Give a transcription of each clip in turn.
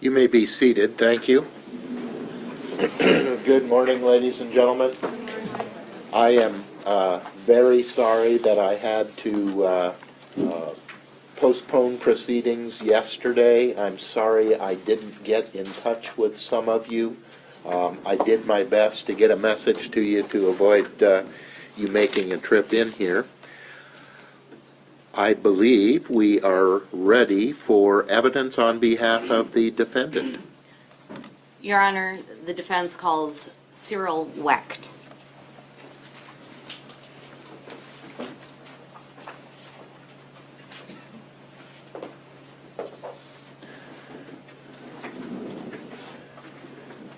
You may be seated. Thank you. Good morning, ladies and gentlemen. I am very sorry that I had to postpone proceedings yesterday. I'm sorry I didn't get in touch with some of you. I did my best to get a message to you to avoid you making a trip in here. I believe we are ready for evidence on behalf of the defendant. Your Honor, the defense calls Cyril Wecht.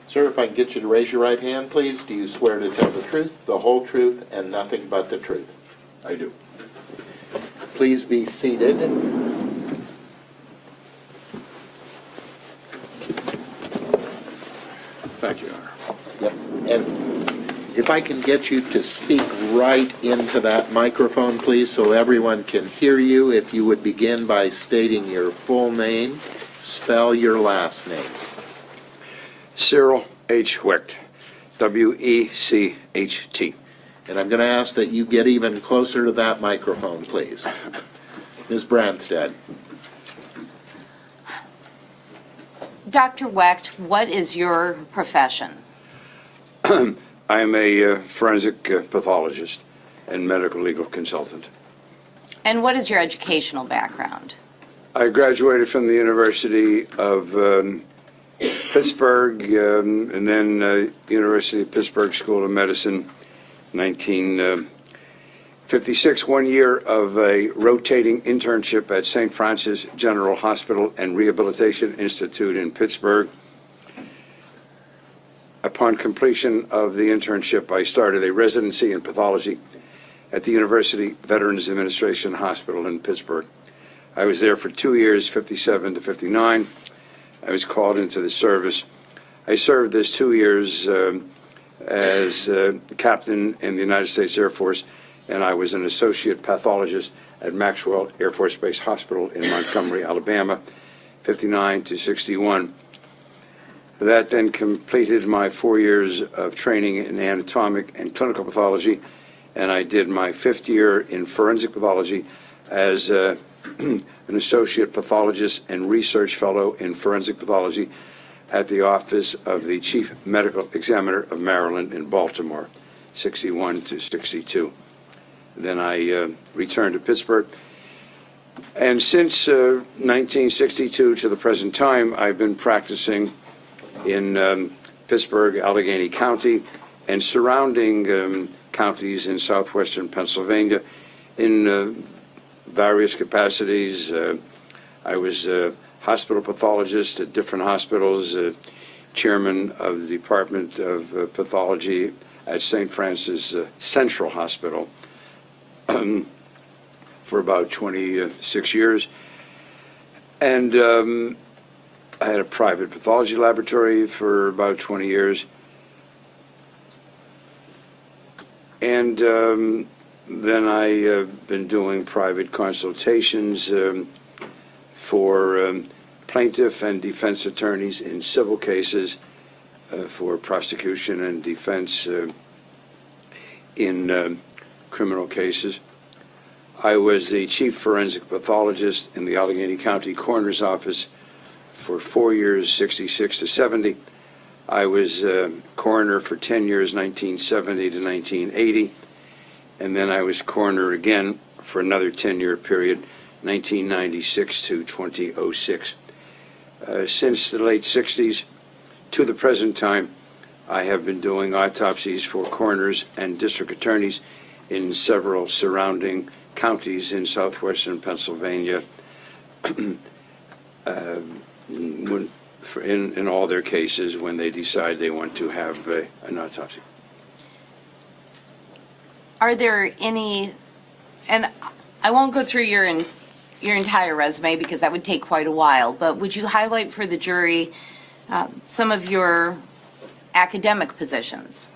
Sir, if I can get you to raise your right hand, please. Do you swear to tell the truth, the whole truth, and nothing but the truth? I do. Please be seated. Thank you, Your Honor. Yep. And if I can get you to speak right into that microphone, please, so everyone can hear you. If you would begin by stating your full name, spell your last name. Cyril H. Wecht, W-E-C-H-T. And I'm going to ask that you get even closer to that microphone, please. Ms. Branstad. Dr. Wecht, what is your profession? I am a forensic pathologist and medical legal consultant. And what is your educational background? I graduated from the University of Pittsburgh and then University of Pittsburgh School of Medicine, 1956, 1 year of a rotating internship at St. Francis General Hospital and Rehabilitation Institute in Pittsburgh. Upon completion of the internship, I started a residency in pathology at the University Veterans Administration Hospital in Pittsburgh. I was there for 2 years, 57 to 59. I was called into the service. I served this 2 years as captain in the United States Air Force, and I was an associate pathologist at Maxwell Air Force Base Hospital in Montgomery, Alabama, 59 to 61. That then completed my 4 years of training in anatomic and clinical pathology, and I did my 5th year in forensic pathology as an associate pathologist and research fellow in forensic pathology at the office of the Chief Medical Examiner of Maryland in Baltimore, 61 to 62. Then I returned to Pittsburgh. And since 1962 to the present time, I've been practicing in Pittsburgh, Allegheny County, and surrounding counties in southwestern Pennsylvania in various capacities. I was hospital pathologist at different hospitals, chairman of the Department of Pathology at St. Francis Central Hospital for about 26 years. And I had a private pathology laboratory for about 20 years. And then I've been doing private consultations for plaintiff and defense attorneys in civil cases, for prosecution and defense in criminal cases. I was the chief forensic pathologist in the Allegheny County Coroner's Office for 4 years, 66 to 70. I was coroner for 10 years, 1970 to 1980. And then I was coroner again for another 10-year period, 1996 to 2006. Since the late 60s to the present time, I have been doing autopsies for coroners and district attorneys in several surrounding counties in southwestern Pennsylvania, in all their cases when they decide they want to have an autopsy. Are there any, and I won't go through your entire resume because that would take quite a while, but would you highlight for the jury some of your academic positions?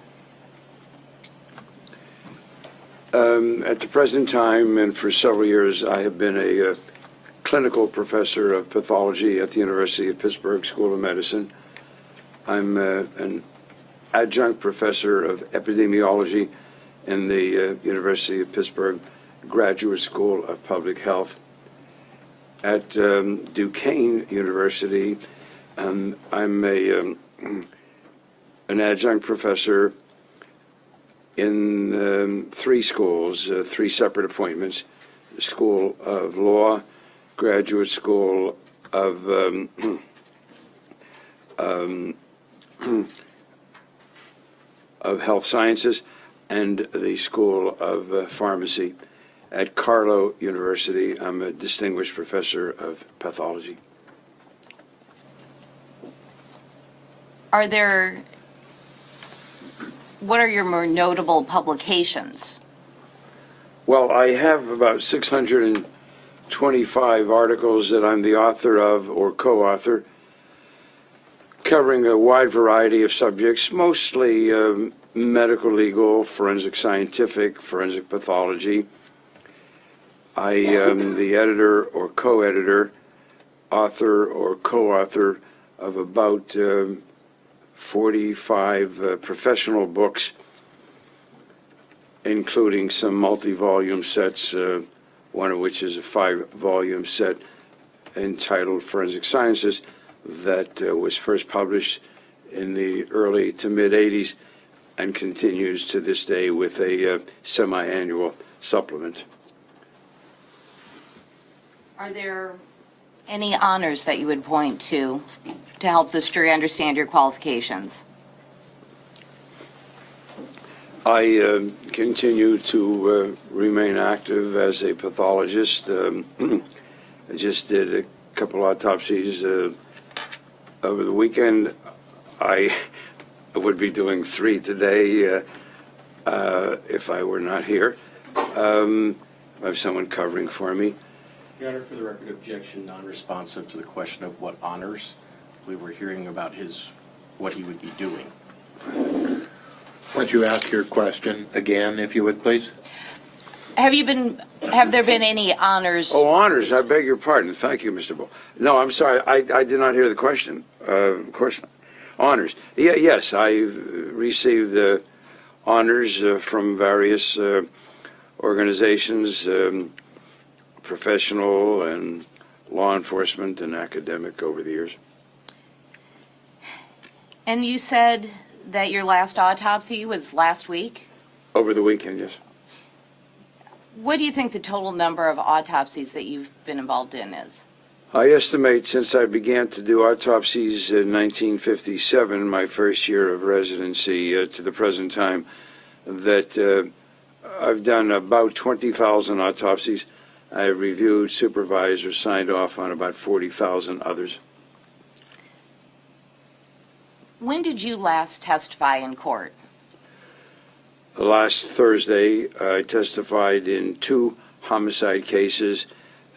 At the present time and for several years, I have been a clinical professor of pathology at the University of Pittsburgh School of Medicine. I'm an adjunct professor of epidemiology in the University of Pittsburgh Graduate School of Public Health. At Duquesne University, I'm an adjunct professor in three schools, three separate appointments: the School of Law, Graduate School of Health Sciences, and the School of Pharmacy. At Carlow University, I'm a distinguished professor of pathology. What are your more notable publications? Well, I have about 625 articles that I'm the author of or co-author, covering a wide variety of subjects, mostly medical, legal, forensic scientific, forensic pathology. I am the editor or co-editor, author or co-author of about 45 professional books, including some multi-volume sets, one of which is a 5-volume set entitled Forensic Sciences that was first published in the early to mid-'80s and continues to this day with a semi-annual supplement. Are there any honors that you would point to help this jury understand your qualifications? I continue to remain active as a pathologist. I just did a couple autopsies over the weekend. I would be doing 3 today if I were not here. I have someone covering for me. Your Honor, for the record, objection non-responsive to the question of what honors. We were hearing about what he would be doing. Why don't you ask your question again, if you would, please? Have there been any honors? Oh, honors. I beg your pardon. Thank you, Mr. Bull. No, I'm sorry. I did not hear the question. Of course not. Honors. Yeah, yes, I received honors from various organizations, professional and law enforcement and academic over the years. And you said that your last autopsy was last week? Over the weekend, yes. What do you think the total number of autopsies that you've been involved in is? I estimate since I began to do autopsies in 1957, my first year of residency, to the present time, that I've done about 20,000 autopsies. I have reviewed, supervised, or signed off on about 40,000 others. When did you last testify in court? Last Thursday, I testified in 2 homicide cases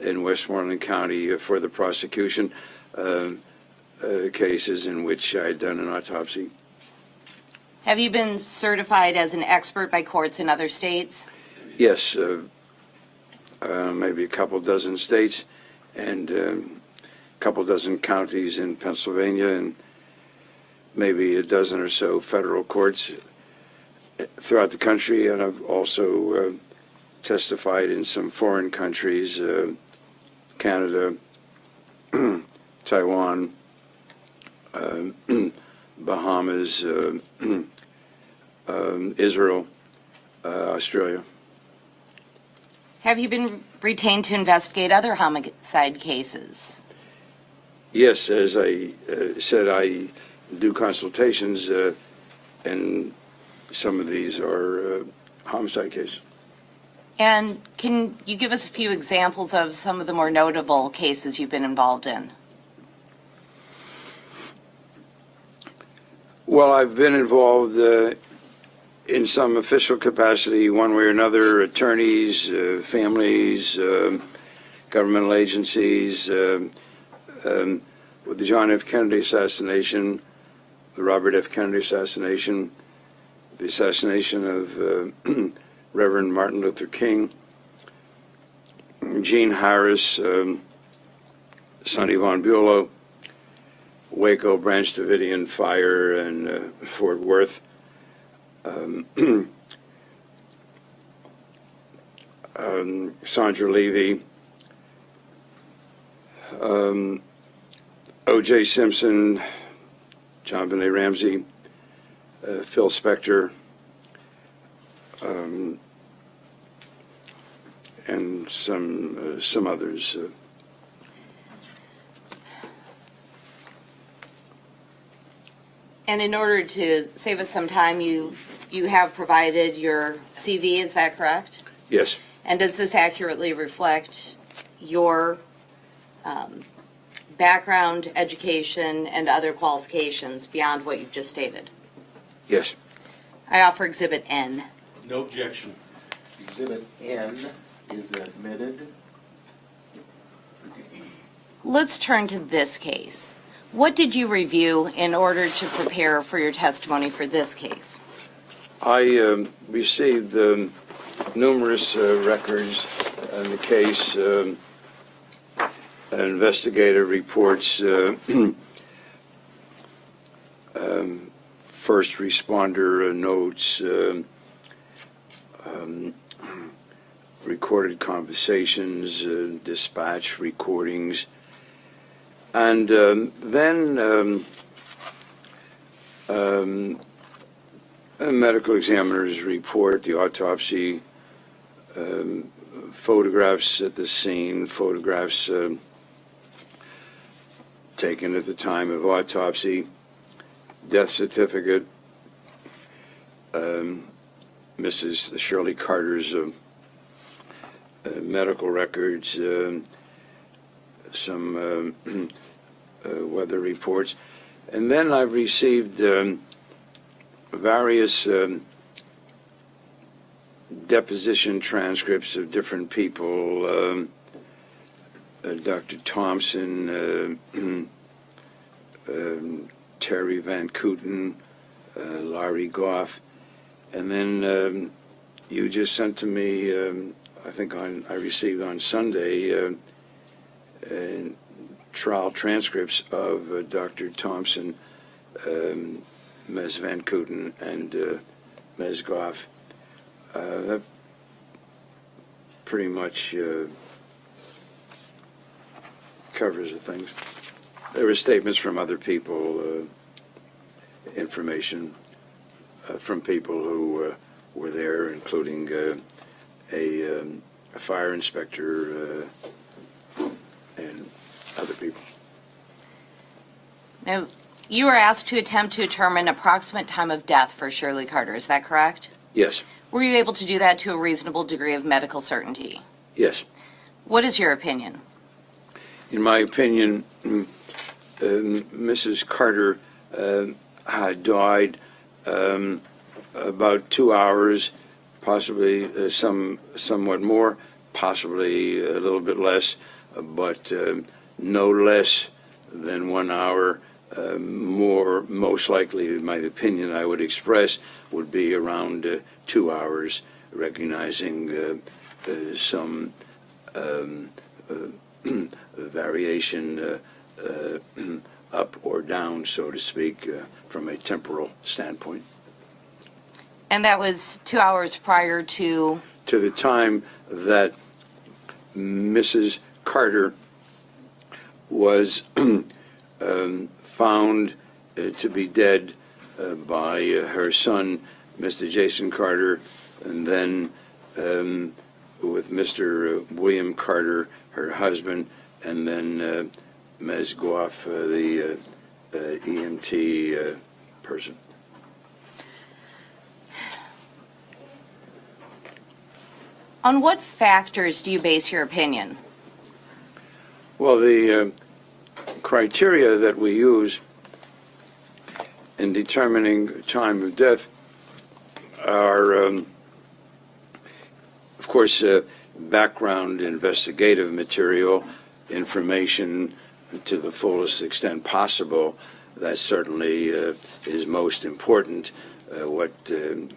in Westmoreland County for the prosecution, cases in which I had done an autopsy. Have you been certified as an expert by courts in other states? Yes, maybe a couple dozen states and a couple dozen counties in Pennsylvania and maybe a dozen or so federal courts throughout the country. And I've also testified in some foreign countries, Canada, Taiwan, Bahamas, Israel, Australia. Have you been retained to investigate other homicide cases? Yes, as I said, I do consultations, and some of these are homicide cases. And can you give us a few examples of some of the more notable cases you've been involved in? Well, I've been involved in some official capacity, one way or another, attorneys, families, governmental agencies, with the John F. Kennedy assassination, the Robert F. Kennedy assassination, the assassination of Reverend Martin Luther King, Gene Harris, Sonny Von Bulow, Waco, Branch Davidian Fire, and Fort Worth. Sandra Levy, O.J. Simpson, John Benet Ramsey, Phil Spector, and some others. And in order to save us some time, you have provided your CV, is that correct? Yes, And does this accurately reflect your background, education, and other qualifications beyond what you've just stated? yes. I offer Exhibit N. No objection. Exhibit N is admitted. Let's turn to this case. What did you review in order to prepare for your testimony for this case? I received numerous records in the case, investigative reports, first responder notes, recorded conversations, dispatch recordings, and then a medical examiner's report, the autopsy, photographs at the scene, photographs taken at the time of autopsy, death certificate, Mrs. Shirley Carter's medical records, some weather reports. And then I've received various deposition transcripts of different people, Dr. Thompson, Terry Van Kooten, Larry Goff, and then you just sent to me, I think I received on Sunday, trial transcripts of Dr. Thompson, Ms. Van Kooten, and Ms. Goff. That pretty much covers the things. There were statements from other people, information from people who were there, including a fire inspector and other people. Now, you were asked to attempt to determine approximate time of death for Shirley Carter, is that correct? Yes, Were you able to do that to a reasonable degree of medical certainty? yes. What is your opinion? In my opinion, Mrs. Carter had died about 2 hours, possibly somewhat more, possibly a little bit less, but no less than 1 hour. More, most likely, in my opinion, I would express, would be around 2 hours, recognizing some variation up or down, so to speak, from a temporal standpoint. And that was 2 hours prior to, To the time that Mrs. Carter was found to be dead by her son, Mr. Jason Carter, and then with Mr. William Carter, her husband, and then Ms. Goff, the EMT person. on what factors do you base your opinion? Well, the criteria that we use in determining time of death are, of course, background investigative material, information to the fullest extent possible. That certainly is most important. What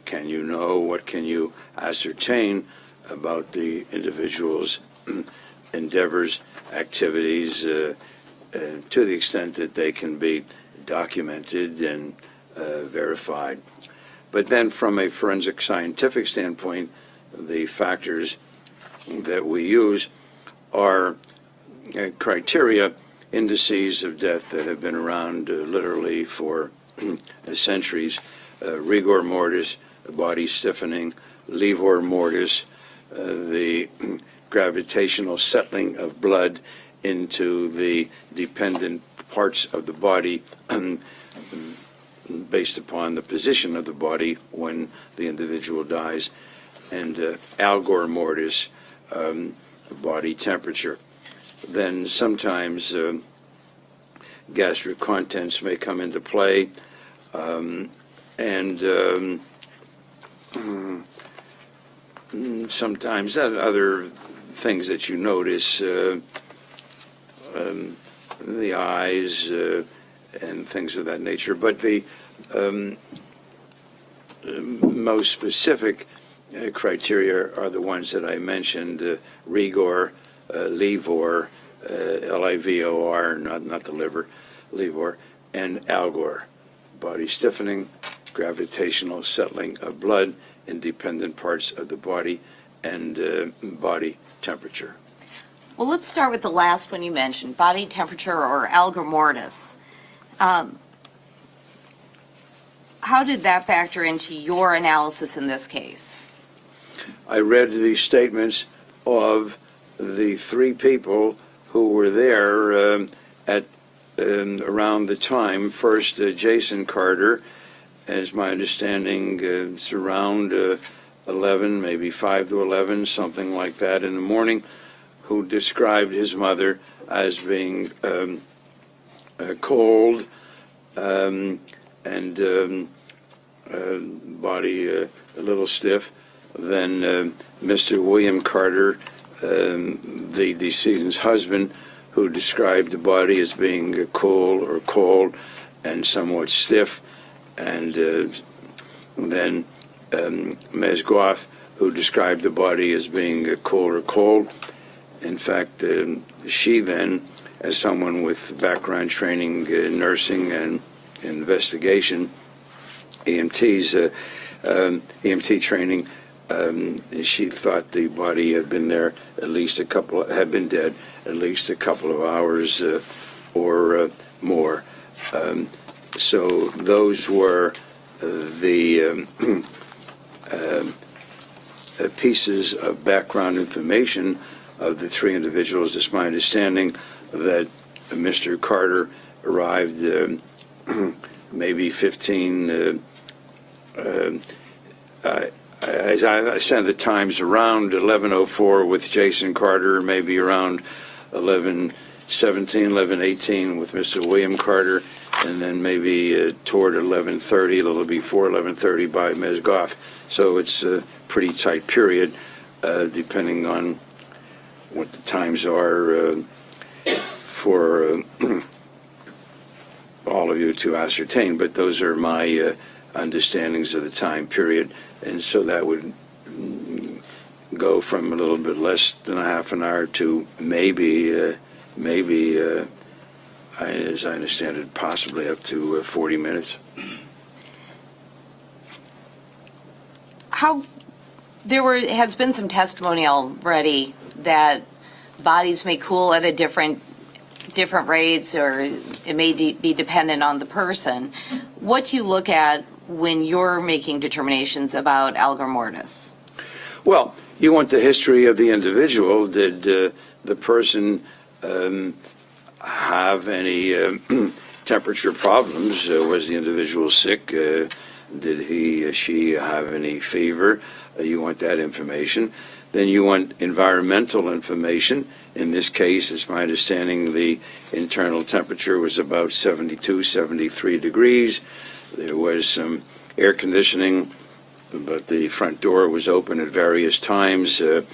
can you know? What can you ascertain about the individual's endeavors, activities, to the extent that they can be documented and verified. But then from a forensic scientific standpoint, the factors that we use are criteria, indices of death that have been around literally for centuries. Rigor Mortis, body stiffening; Livor Mortis, the gravitational settling of blood into the dependent parts of the body based upon the position of the body when the individual dies; and Algor Mortis, body temperature. Then sometimes gastric contents may come into play, and sometimes other things that you notice, the eyes and things of that nature. But the most specific criteria are the ones that I mentioned: rigor, livor, Livor, not the liver, livor, and algor, body stiffening, gravitational settling of blood in dependent parts of the body, and body temperature. Well, let's start with the last one you mentioned, body temperature or algor mortis. How did that factor into your analysis in this case? I read the statements of the three people who were there at around the time. First, Jason Carter, as my understanding, it's around 11, maybe 5 to 11, something like that in the morning, who described his mother as being cold and body a little stiff. Then Mr. William Carter, the decedent's husband, who described the body as being cool or cold and somewhat stiff. And then Ms. Goff, who described the body as being cool or cold. In fact, she then, as someone with background training in nursing and investigation, EMT training, she thought the body had been there had been dead at least a couple of hours or more. So those were the pieces of background information of the three individuals. It's my understanding that Mr. Carter arrived maybe 15 I sent the times around 11:04 with Jason Carter, maybe around 11:17, 11:18 with Mr. William Carter, and then maybe toward 11:30, a little before 11:30 by Ms. Goff. So it's a pretty tight period, depending on what the times are for all of you to ascertain. But those are my understandings of the time period. And so that would go from a little bit less than a half an hour to maybe, as I understand it, possibly up to 40 minutes. Has been some testimony already that bodies may cool at a different rates, or it may be dependent on the person. What do you look at when you're making determinations about algor mortis? Well, you want the history of the individual. Did the person have any temperature problems? Was the individual sick? Did he or she have any fever? You want that information. Then you want environmental information. In this case, it's my understanding the internal temperature was about 72, 73 degrees. There was some air conditioning, but the front door was open at various times. The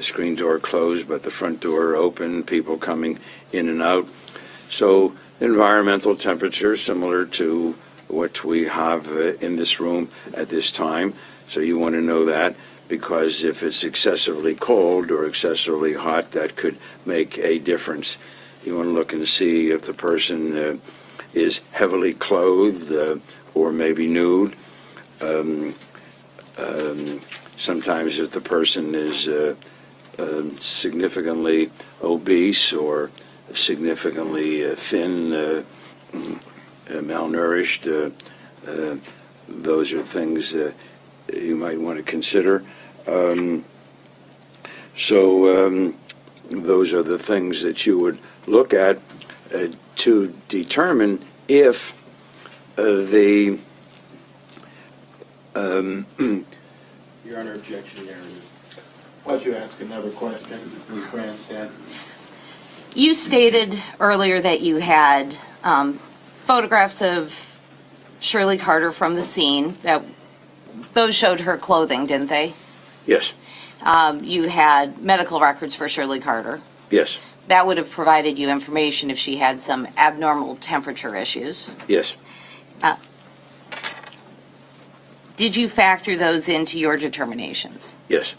screen door closed, but the front door open, people coming in and out. So environmental temperature similar to what we have in this room at this time. So you want to know that, because if it's excessively cold or excessively hot, that could make a difference You want to look and see if the person is heavily clothed or maybe nude. Sometimes if the person is significantly obese or significantly thin, malnourished, those are things you might want to consider. So those are the things that you would look at to determine if the Your Honor, objection, Your Honor. Why don't you ask another question, Ms. Branstad? You stated earlier that you had photographs of Shirley Carter from the scene. Those showed her clothing, didn't they? yes, You had medical records for Shirley Carter. yes, That would have provided you information if she had some abnormal temperature issues. yes, Did you factor those into your determinations? yes.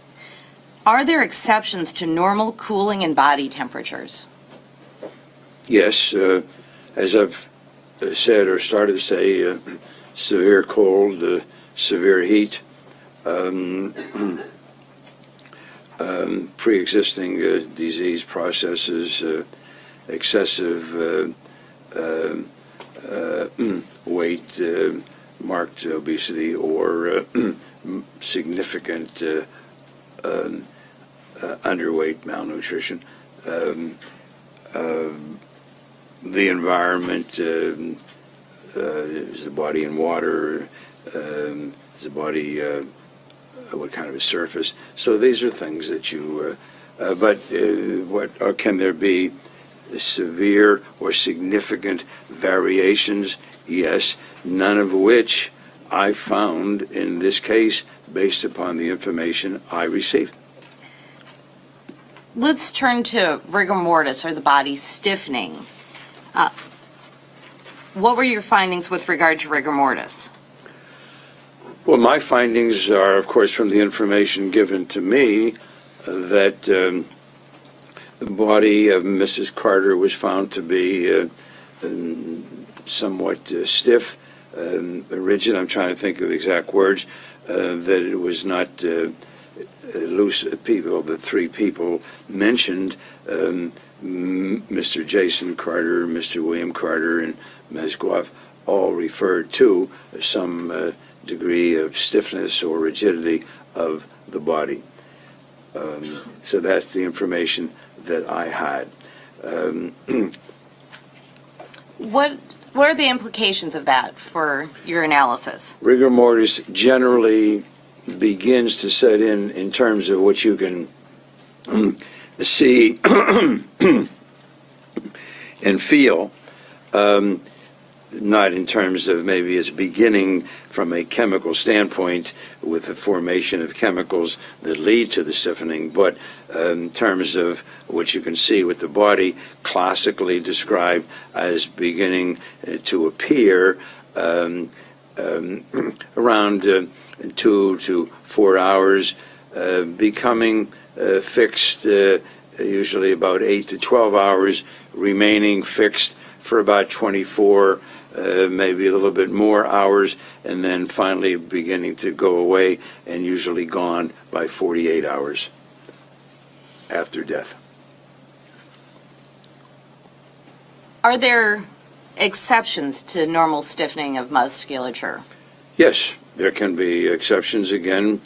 Are there exceptions to normal cooling and body temperatures? Yes, as I've said or started to say, severe cold, severe heat, pre-existing disease processes, excessive weight, marked obesity, or significant underweight, malnutrition. The environment, is the body in water, is the body, what kind of a surface. So these are things that you, can there be severe or significant variations? Yes, none of which I found in this case based upon the information I received. Let's turn to rigor mortis, or the body stiffening. What were your findings with regard to rigor mortis? Well, my findings are, of course, from the information given to me that the body of Mrs. Carter was found to be somewhat stiff, rigid. I'm trying to think of the exact words, that it was not loose. People, the three people mentioned, Mr. Jason Carter, Mr. William Carter, and Ms. Goff, all referred to some degree of stiffness or rigidity of the body. So that's the information that I had. What are the implications of that for your analysis? Rigor mortis generally begins to set in terms of what you can see and feel, not in terms of maybe it's beginning from a chemical standpoint with the formation of chemicals that lead to the stiffening, but in terms of what you can see with the body, classically described as beginning to appear around 2 to 4 hours, becoming fixed usually about 8 to 12 hours, remaining fixed for about 24, maybe a little bit more hours, and then finally beginning to go away and usually gone by 48 hours after death. Are there exceptions to normal stiffening of musculature? Yes, there can be exceptions, again,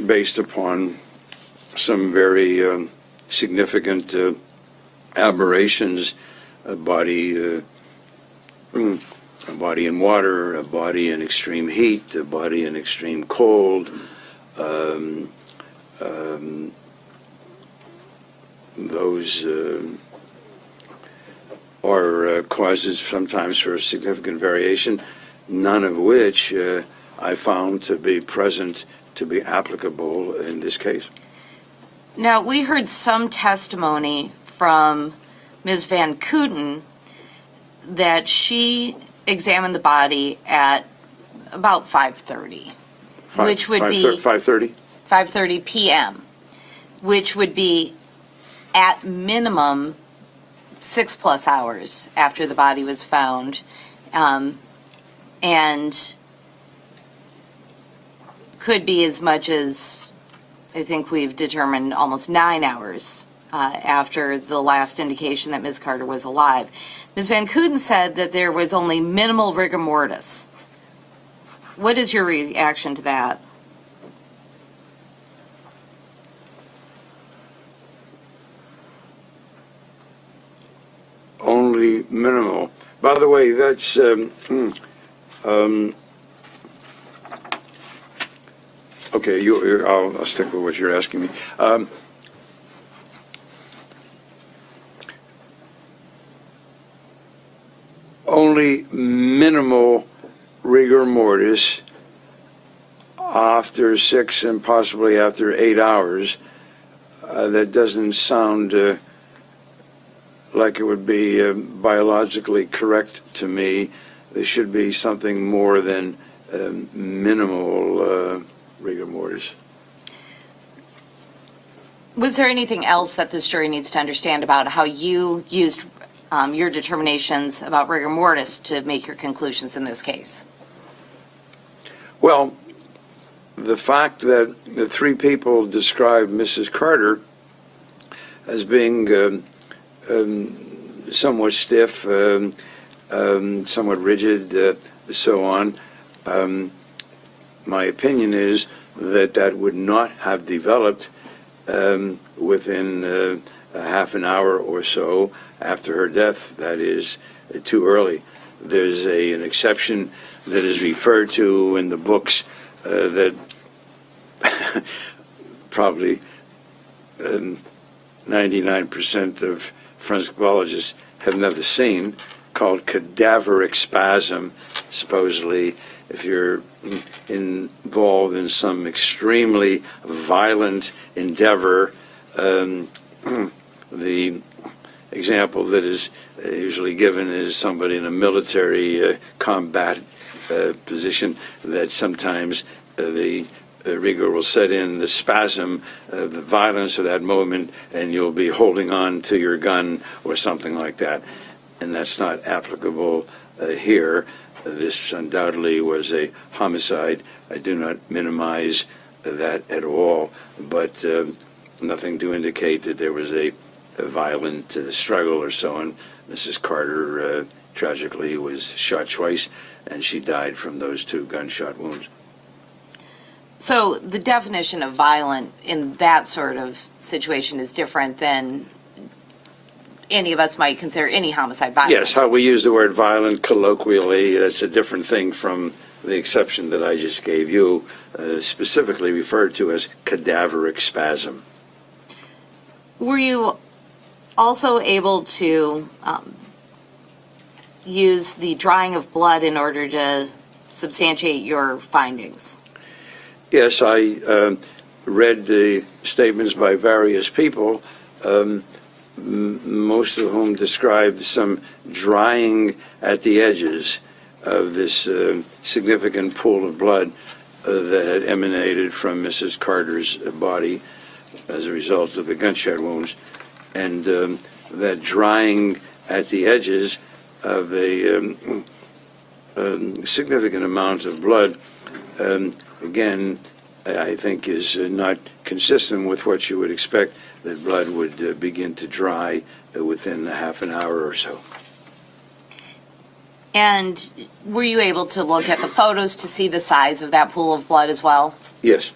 based upon some very significant aberrations, a body in water, a body in extreme heat, a body in extreme cold. Those are causes sometimes for significant variation, none of which I found to be present to be applicable in this case. Now, we heard some testimony from Ms. Van Kooten that she examined the body at about 5:30, which would be 5:30? 5:30 p.m., which would be at minimum 6+ hours after the body was found, and could be as much as, I think we've determined, almost 9 hours after the last indication that Ms. Carter was alive. Ms. Van Kooten said that there was only minimal rigor mortis. What is your reaction to that? Only minimal. By the way, that's okay. I'll stick with what you're asking me. Only minimal rigor mortis after 6 and possibly after 8 hours. That doesn't sound like it would be biologically correct to me. There should be something more than minimal rigor mortis. Was there anything else that this jury needs to understand about how you used your determinations about rigor mortis to make your conclusions in this case? Well, the fact that the 3 people described Mrs. Carter as being somewhat stiff, somewhat rigid, so on, my opinion is that would not have developed within a half an hour or so after her death. That is too early. There's an exception that is referred to in the books that probably 99% of forensic pathologists have never seen, called cadaveric spasm. Supposedly, if you're involved in some extremely violent endeavor, the example that is usually given is somebody in a military combat position, that sometimes the rigor will set in, the spasm, the violence of that moment, and you'll be holding on to your gun or something like that. And that's not applicable here. This undoubtedly was a homicide. I do not minimize that at all, but nothing to indicate that there was a violent struggle or so on. Mrs. Carter tragically was shot twice, and she died from those 2 gunshot wounds. So the definition of violent in that sort of situation is different than any of us might consider any homicide violent. Yes, how we use the word violent colloquially, that's a different thing from the exception that I just gave you, specifically referred to as cadaveric spasm. Were you also able to use the drying of blood in order to substantiate your findings? Yes, I read the statements by various people, most of whom described some drying at the edges of this significant pool of blood that had emanated from Mrs. Carter's body as a result of the gunshot wounds, and that drying at the edges of a significant amount of blood, again, I think is not consistent with what you would expect, that blood would begin to dry within a half an hour or so. And were you able to look at the photos to see the size of that pool of blood as well? Yes.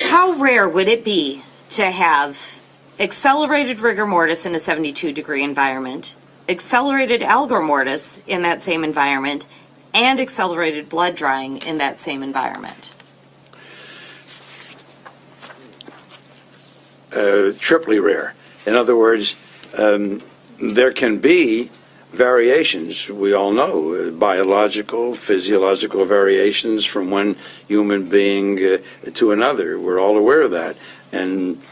How rare would it be to have accelerated rigor mortis in a 72-degree environment, accelerated algor mortis in that same environment, and accelerated blood drying in that same environment? Triply rare. In other words, there can be variations, we all know, biological, physiological variations from one human being to another. We're all aware of that. And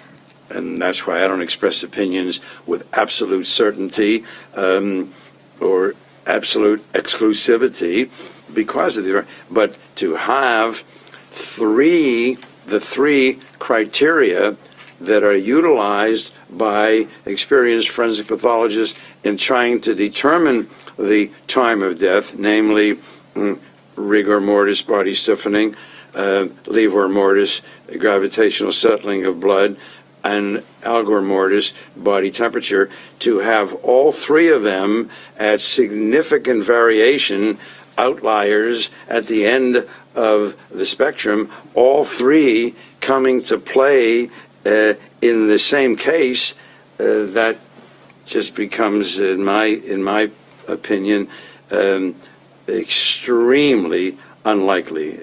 that's why I don't express opinions with absolute certainty or absolute exclusivity because of the. But to have the three criteria that are utilized by experienced forensic pathologists in trying to determine the time of death, namely rigor mortis, body stiffening, lever mortis, gravitational settling of blood, and algor mortis, body temperature, to have all three of them at significant variation, outliers at the end of the spectrum, all three coming to play in the same case, that just becomes, in my opinion, extremely unlikely,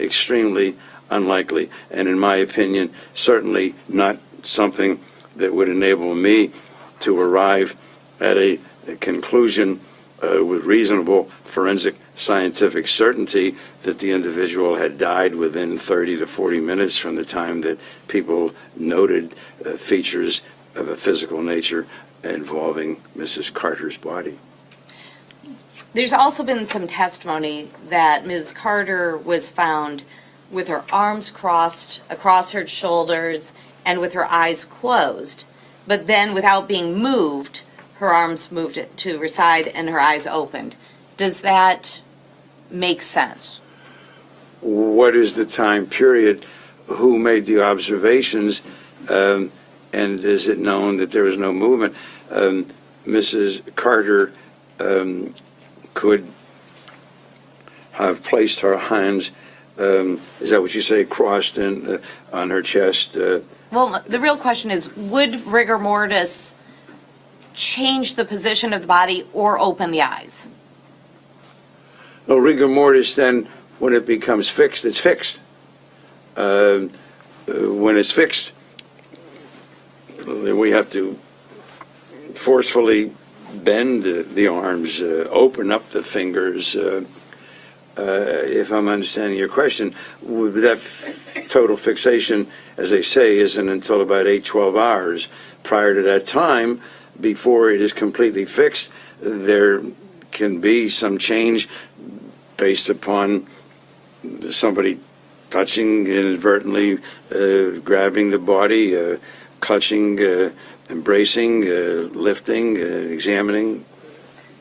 and in my opinion, certainly not something that would enable me to arrive at a conclusion with reasonable forensic scientific certainty that the individual had died within 30 to 40 minutes from the time that people noted features of a physical nature involving Mrs. Carter's body. There's also been some testimony that Ms. Carter was found with her arms crossed across her shoulders and with her eyes closed, but then without being moved, her arms moved to her side and her eyes opened. Does that make sense? What is the time period? Who made the observations? And is it known that there was no movement? Mrs. Carter could have placed her hands, is that what you say, crossed on her chest? Well, the real question is, would rigor mortis change the position of the body or open the eyes? No, rigor mortis, then, when it becomes fixed, it's fixed. When it's fixed, we have to forcefully bend the arms, open up the fingers. If I'm understanding your question, that total fixation, as they say, isn't until about 8-12 hours. Prior to that time, before it is completely fixed, there can be some change based upon somebody touching inadvertently, grabbing the body, clutching, embracing, lifting, examining.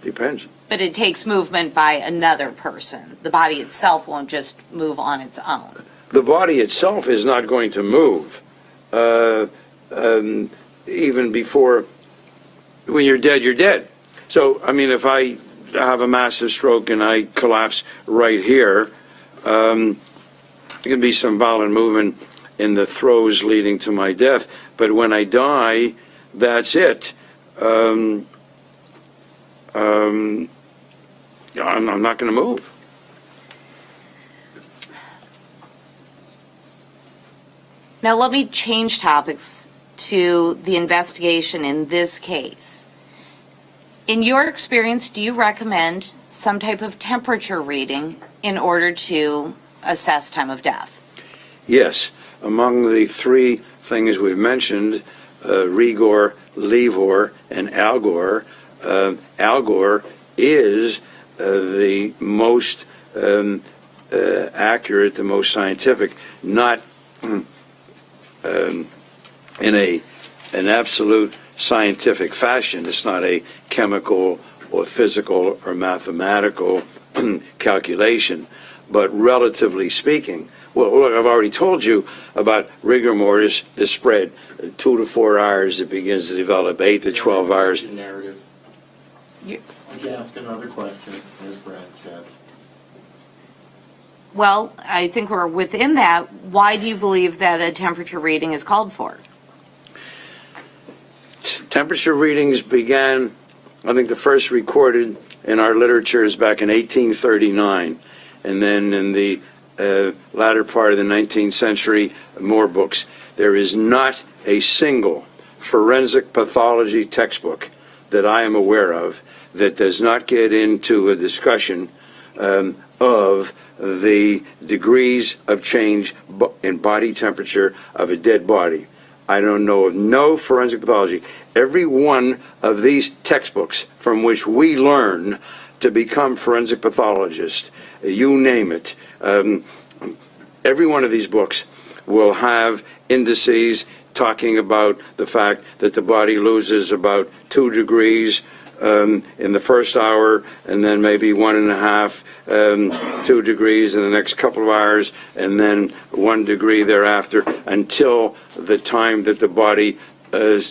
Depends. But it takes movement by another person. The body itself won't just move on its own. The body itself is not going to move. Even before, when you're dead, you're dead. So, I mean, if I have a massive stroke and I collapse right here, there can be some violent movement in the throes leading to my death. But when I die, that's it. I'm not going to move. Now let me change topics to the investigation in this case. In your experience, do you recommend some type of temperature reading in order to assess time of death? Yes. Among the three things we've mentioned, rigor, lever, and algor, algor is the most accurate, the most scientific, not in an absolute scientific fashion. It's not a chemical or physical or mathematical calculation, but relatively speaking. Well, look, I've already told you about rigor mortis, the spread. 2 to 4 hours it begins to develop, 8 to 12 hours. Narrative. Would you ask another question, Ms. Branstad? Well, I think we're within that. Why do you believe that a temperature reading is called for? Temperature readings began, I think the first recorded in our literature is back in 1839, and then in the latter part of the 19th century, more books. There is not a single forensic pathology textbook that I am aware of that does not get into a discussion of the degrees of change in body temperature of a dead body. I don't know of no forensic pathology. Every one of these textbooks from which we learn to become forensic pathologists, you name it, every one of these books will have indices talking about the fact that the body loses about 2 degrees in the first hour, and then maybe 1.5, 2 degrees in the next couple of hours, and then 1 degree thereafter, until the time that the body's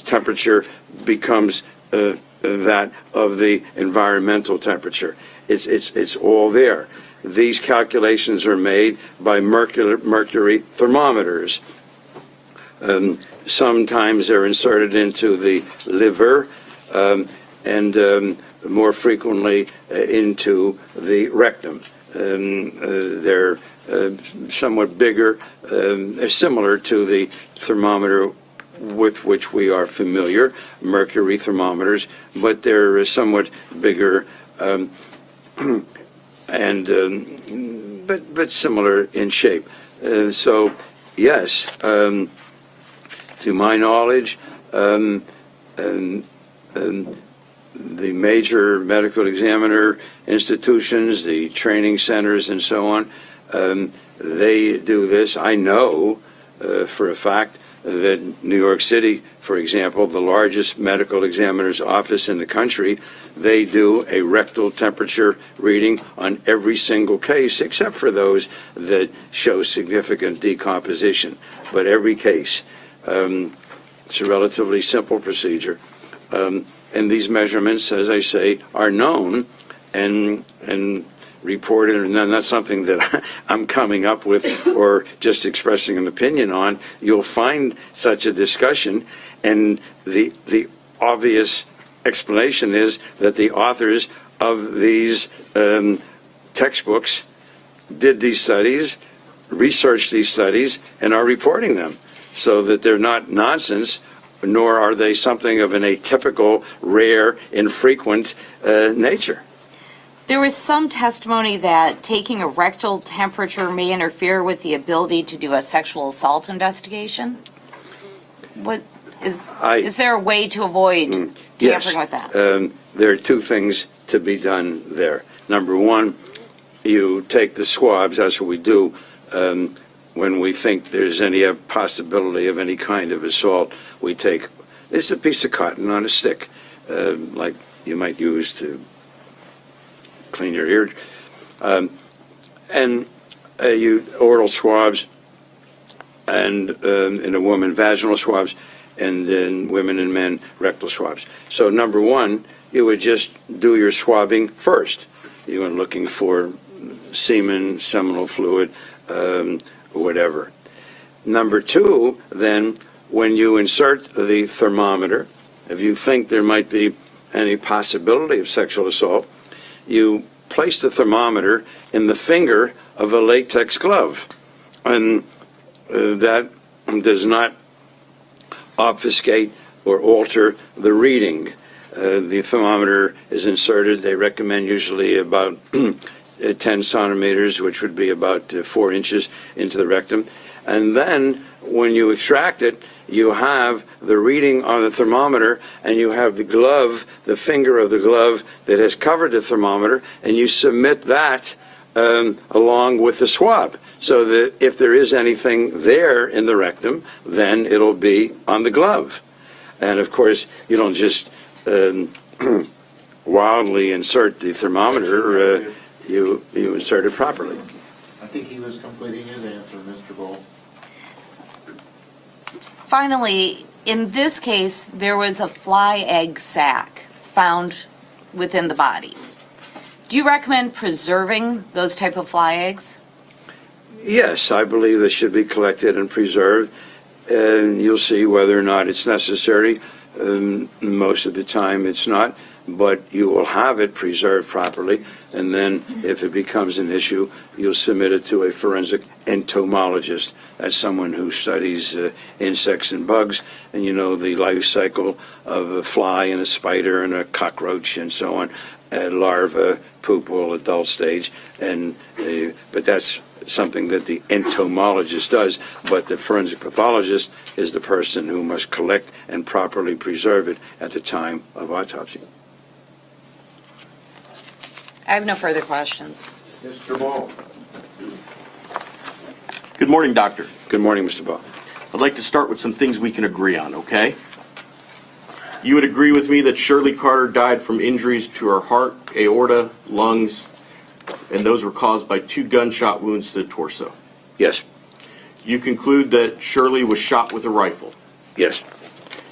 temperature becomes that of the environmental temperature. It's all there. These calculations are made by mercury thermometers. Sometimes they're inserted into the liver, and more frequently into the rectum. They're somewhat bigger, similar to the thermometer with which we are familiar, mercury thermometers, but they're somewhat bigger and but similar in shape. So yes, to my knowledge, the major medical examiner institutions, the training centers and so on, they do this. I know for a fact that New York City, for example, the largest medical examiner's office in the country, they do a rectal temperature reading on every single case, except for those that show significant decomposition. But every case, it's a relatively simple procedure. And these measurements, as I say, are known and reported, and not something that I'm coming up with or just expressing an opinion on. You'll find such a discussion, and the obvious explanation is that the authors of these textbooks did these studies, researched these studies, and are reporting them, so that they're not nonsense, nor are they something of an atypical, rare, infrequent nature. There was some testimony that taking a rectal temperature may interfere with the ability to do a sexual assault investigation. What is there a way to avoid tampering with that? There are two things to be done there. Number one, you take the swabs. That's what we do when we think there's any possibility of any kind of assault. We take, it's a piece of cotton on a stick, like you might use to clean your ear, and you oral swabs, and in a woman vaginal swabs, and in women and men rectal swabs. So number one, you would just do your swabbing first. You were looking for semen, seminal fluid, whatever. Number two, then, when you insert the thermometer, if you think there might be any possibility of sexual assault, you place the thermometer in the finger of a latex glove, and that does not obfuscate or alter the reading. The thermometer is inserted, they recommend usually about 10 centimeters, which would be about 4 inches into the rectum, and then when you extract it, you have the reading on the thermometer, and you have the glove, the finger of the glove that has covered the thermometer, and you submit that along with the swab, so that if there is anything there in the rectum, then it'll be on the glove. And of course, you don't just wildly insert the thermometer, you insert it properly. I think he was completing his answer, Mr. Bull. Finally, in this case, there was a fly egg sac found within the body. Do you recommend preserving those type of fly eggs? Yes, I believe they should be collected and preserved, and you'll see whether or not it's necessary. Most of the time it's not, but you will have it preserved properly, and then if it becomes an issue, you'll submit it to a forensic entomologist. That's someone who studies insects and bugs, and you know the life cycle of a fly and a spider and a cockroach and so on, larva, pupal, adult stage, and but that's something that the entomologist does, but the forensic pathologist is the person who must collect and properly preserve it at the time of autopsy. I have no further questions. Mr. Bull. Good morning, Doctor. Good morning, Mr. Ball. I'd like to start with some things we can agree on, okay? You would agree with me that Shirley Carter died from injuries to her heart, aorta, lungs, and those were caused by 2 gunshot wounds to the torso. Yes. You conclude that Shirley was shot with a rifle. Yes.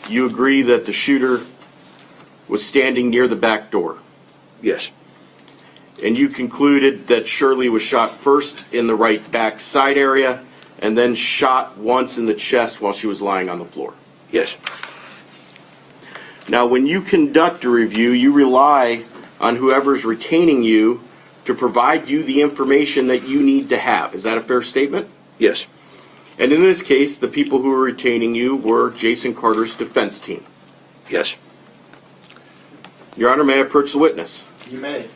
You agree that the shooter was standing near the back door. Yes. And you concluded that Shirley was shot first in the right back side area and then shot once in the chest while she was lying on the floor. Yes. Now, when you conduct a review, you rely on whoever's retaining you to provide you the information that you need to have. Is that a fair statement? Yes. And in this case, the people who were retaining you were Jason Carter's defense team. Yes. Your Honor, may I approach the witness? You may.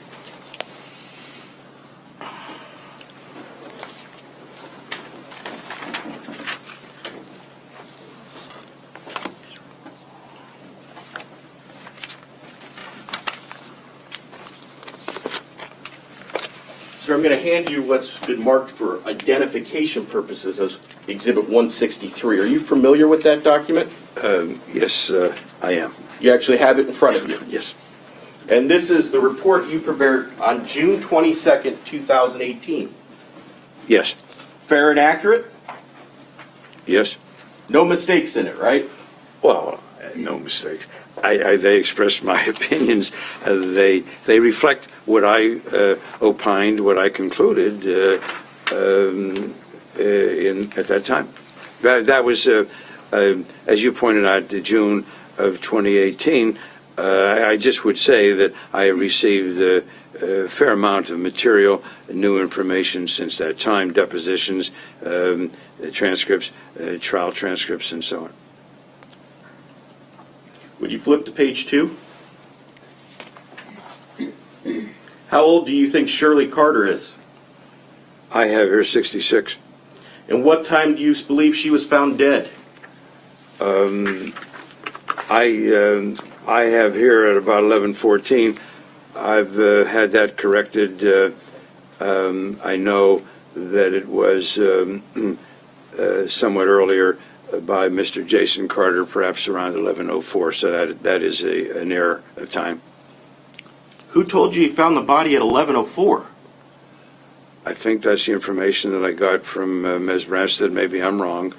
Sir, I'm going to hand you what's been marked for identification purposes as Exhibit 163. Are you familiar with that document? Yes, I am. You actually have it in front of you. Yes. And this is the report you prepared on June 22nd, 2018. Yes. Fair and accurate? Yes. No mistakes in it, right? Well, no mistakes. They expressed my opinions. They reflect what I opined, what I concluded at that time. That was, as you pointed out, June of 2018. I just would say that I received a fair amount of material, new information since that time, depositions, transcripts, trial transcripts, and so on. Would you flip to page 2? How old do you think Shirley Carter is? I have here 66. And what time do you believe she was found dead? I have here at about 11:14. I've had that corrected. I know that it was somewhat earlier by Mr. Jason Carter, perhaps around 11:04. So that is an error of time. Who told you he found the body at 11:04? I think that's the information that I got from Ms. Branstad. Maybe I'm wrong.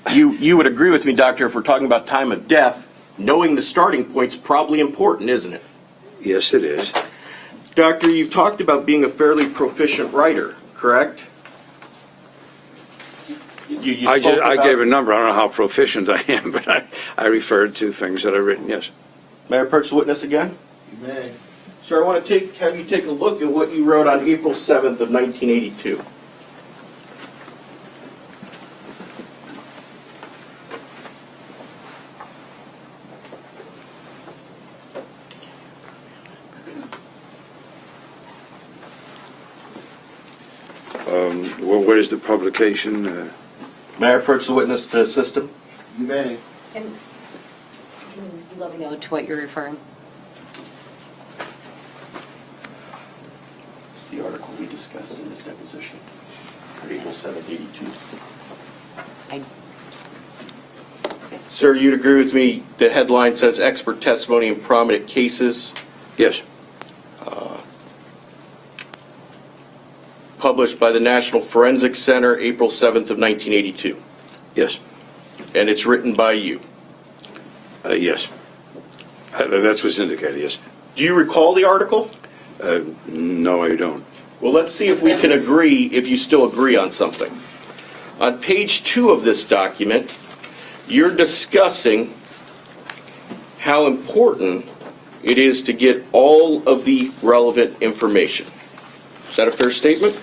You would agree with me, Doctor, if we're talking about time of death, knowing the starting point's probably important, isn't it? Yes, it is. Doctor, you've talked about being a fairly proficient writer, correct? You I spoke about- gave a number. I don't know how proficient I am, but I referred to things that I've written, yes. May I approach the witness again? You may. Sir, I want to have you take a look at what you wrote on April 7th of 1982. Well, what is the publication? May I approach the witness to assist him? You may. Can you let me know to what you're referring? It's the article we discussed in this deposition, April 7th, 82. Sir, you'd agree with me, the headline says expert testimony in prominent cases, Yes. published by the National Forensic Center, April 7th of 1982. Yes. And it's written by you. Yes. That's what's indicated, yes. Do you recall the article? No, I don't. Well, let's see if we can agree, if you still agree on something. On page 2 of this document, you're discussing how important it is to get all of the relevant information. Is that a fair statement?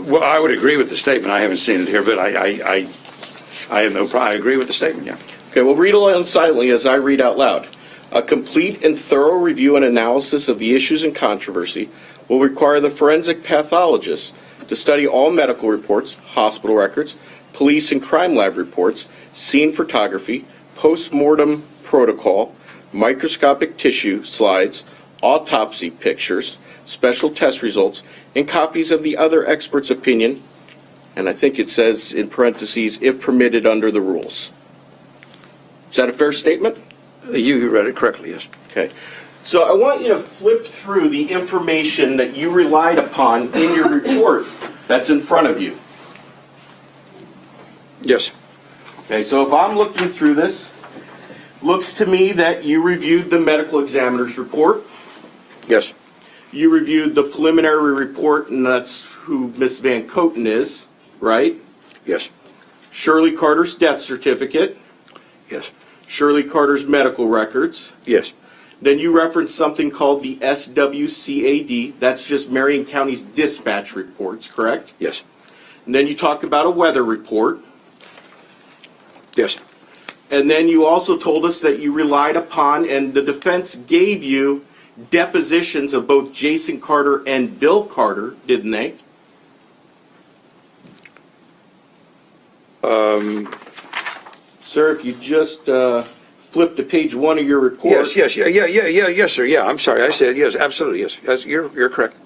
Well, I would agree with the statement. I haven't seen it here, but I have no problem. I agree with the statement, yeah. Okay, well, read along silently as I read out loud. A complete and thorough review and analysis of the issues in controversy will require the forensic pathologist to study all medical reports, hospital records, police and crime lab reports, scene photography, post-mortem protocol, microscopic tissue slides, autopsy pictures, special test results, and copies of the other expert's opinion, and I think it says in parentheses, if permitted under the rules. Is that a fair statement? You read it correctly, yes. Okay. So I want you to flip through the information that you relied upon in your report that's in front of you. Yes. Okay, so if I'm looking through this, looks to me that you reviewed the medical examiner's report. Yes. You reviewed the preliminary report, and that's who Miss Van Coten is, right? Yes. Shirley Carter's death certificate, Yes. Shirley Carter's medical records. Yes. Then you referenced something called the SWCAD. That's just Marion County's dispatch reports, correct? Yes. And then you talk about a weather report. Yes. And then you also told us that you relied upon, and the defense gave you, depositions of both Jason Carter and Bill Carter, didn't they? Sir, if you just flip to page 1 of your report. Yes, yes, sir, yeah, I'm sorry, I said yes, absolutely, yes, yes, you're correct.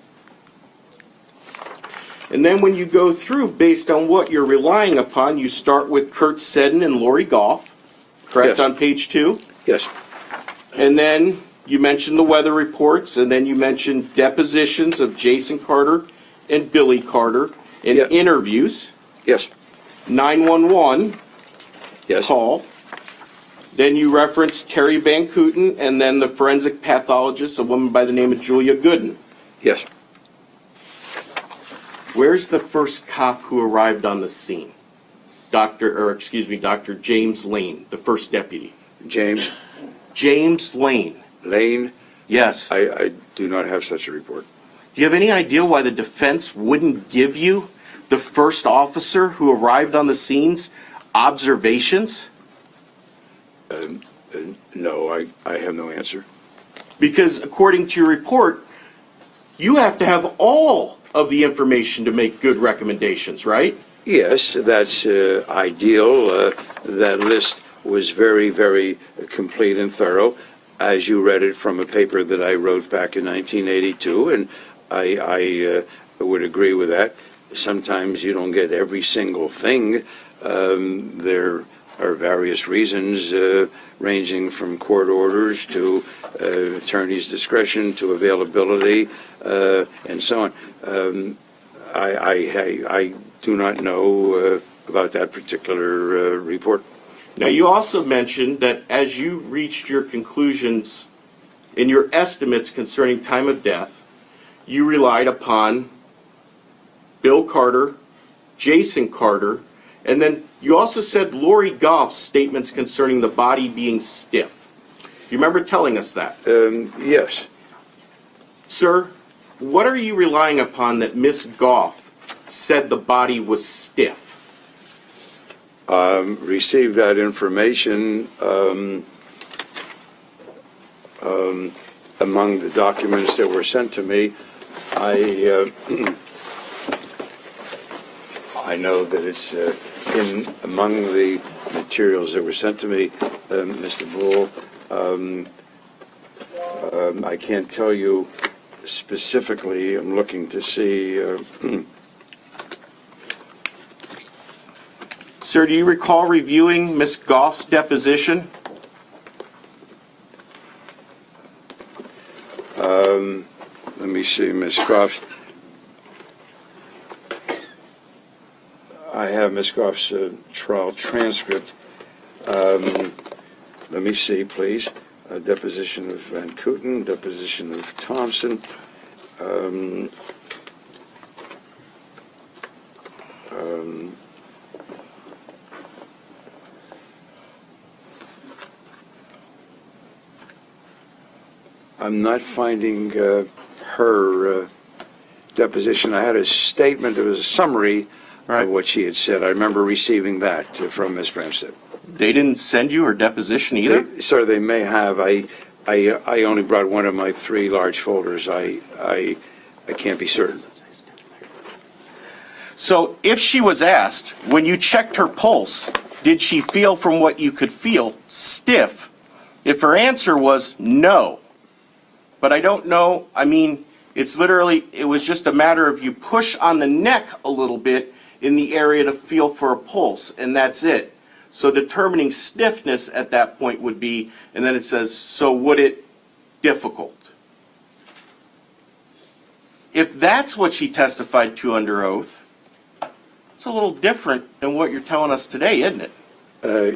And then when you go through, based on what you're relying upon, you start with Kurt Seddon and Lori Goff, correct, Yes. on page 2? Yes. And then you mentioned the weather reports, and then you mentioned depositions of Jason Carter and Billy Carter, and Yeah. interviews, Yes. 911 Yes. call. Then you referenced Terry Van Kooten, and then the forensic pathologist, a woman by the name of Julia Gooden. Yes. Where's the first cop who arrived on the scene? Dr. James Lane, the first deputy. James James Lane. Lane, Yes. I do not have such a report. Do you have any idea why the defense wouldn't give you the first officer who arrived on the scene's observations? No, I have no answer. Because according to your report, you have to have all of the information to make good recommendations, right? Yes, that's ideal. That list was very, very complete and thorough, as you read it from a paper that I wrote back in 1982, and I would agree with that. Sometimes you don't get every single thing. There are various reasons, ranging from court orders to attorney's discretion to availability, and so on. I do not know about that particular report. Now, you also mentioned that as you reached your conclusions in your estimates concerning time of death, you relied upon Bill Carter, Jason Carter, and then you also said Lori Goff's statements concerning the body being stiff. You remember telling us that? Yes. Sir, what are you relying upon that Miss Goff said the body was stiff? Received that information among the documents that were sent to me. I know that it's among the materials that were sent to me, Mr. Bull. I can't tell you specifically. I'm looking to see. Sir, do you recall reviewing Miss Goff's deposition? Let me see, Ms. Goff's. I have Ms. Goff's trial transcript. Let me see, please. Deposition of Van Kooten, deposition of Thompson. I'm not finding her deposition. I had a statement, it was a summary of what she had said. I remember receiving that from Ms. Bramstead. They didn't send you her deposition either? Sir, they may have. I only brought one of my 3 large folders. I can't be certain. So if she was asked, when you checked her pulse, did she feel from what you could feel stiff? If her answer was no, but I don't know, I mean, It's literally, it was just a matter of you push on the neck a little bit in the area to feel for a pulse, and that's it. So determining stiffness at that point would be, and then it says, so would it difficult? If that's what she testified to under oath, it's a little different than what you're telling us today, isn't it?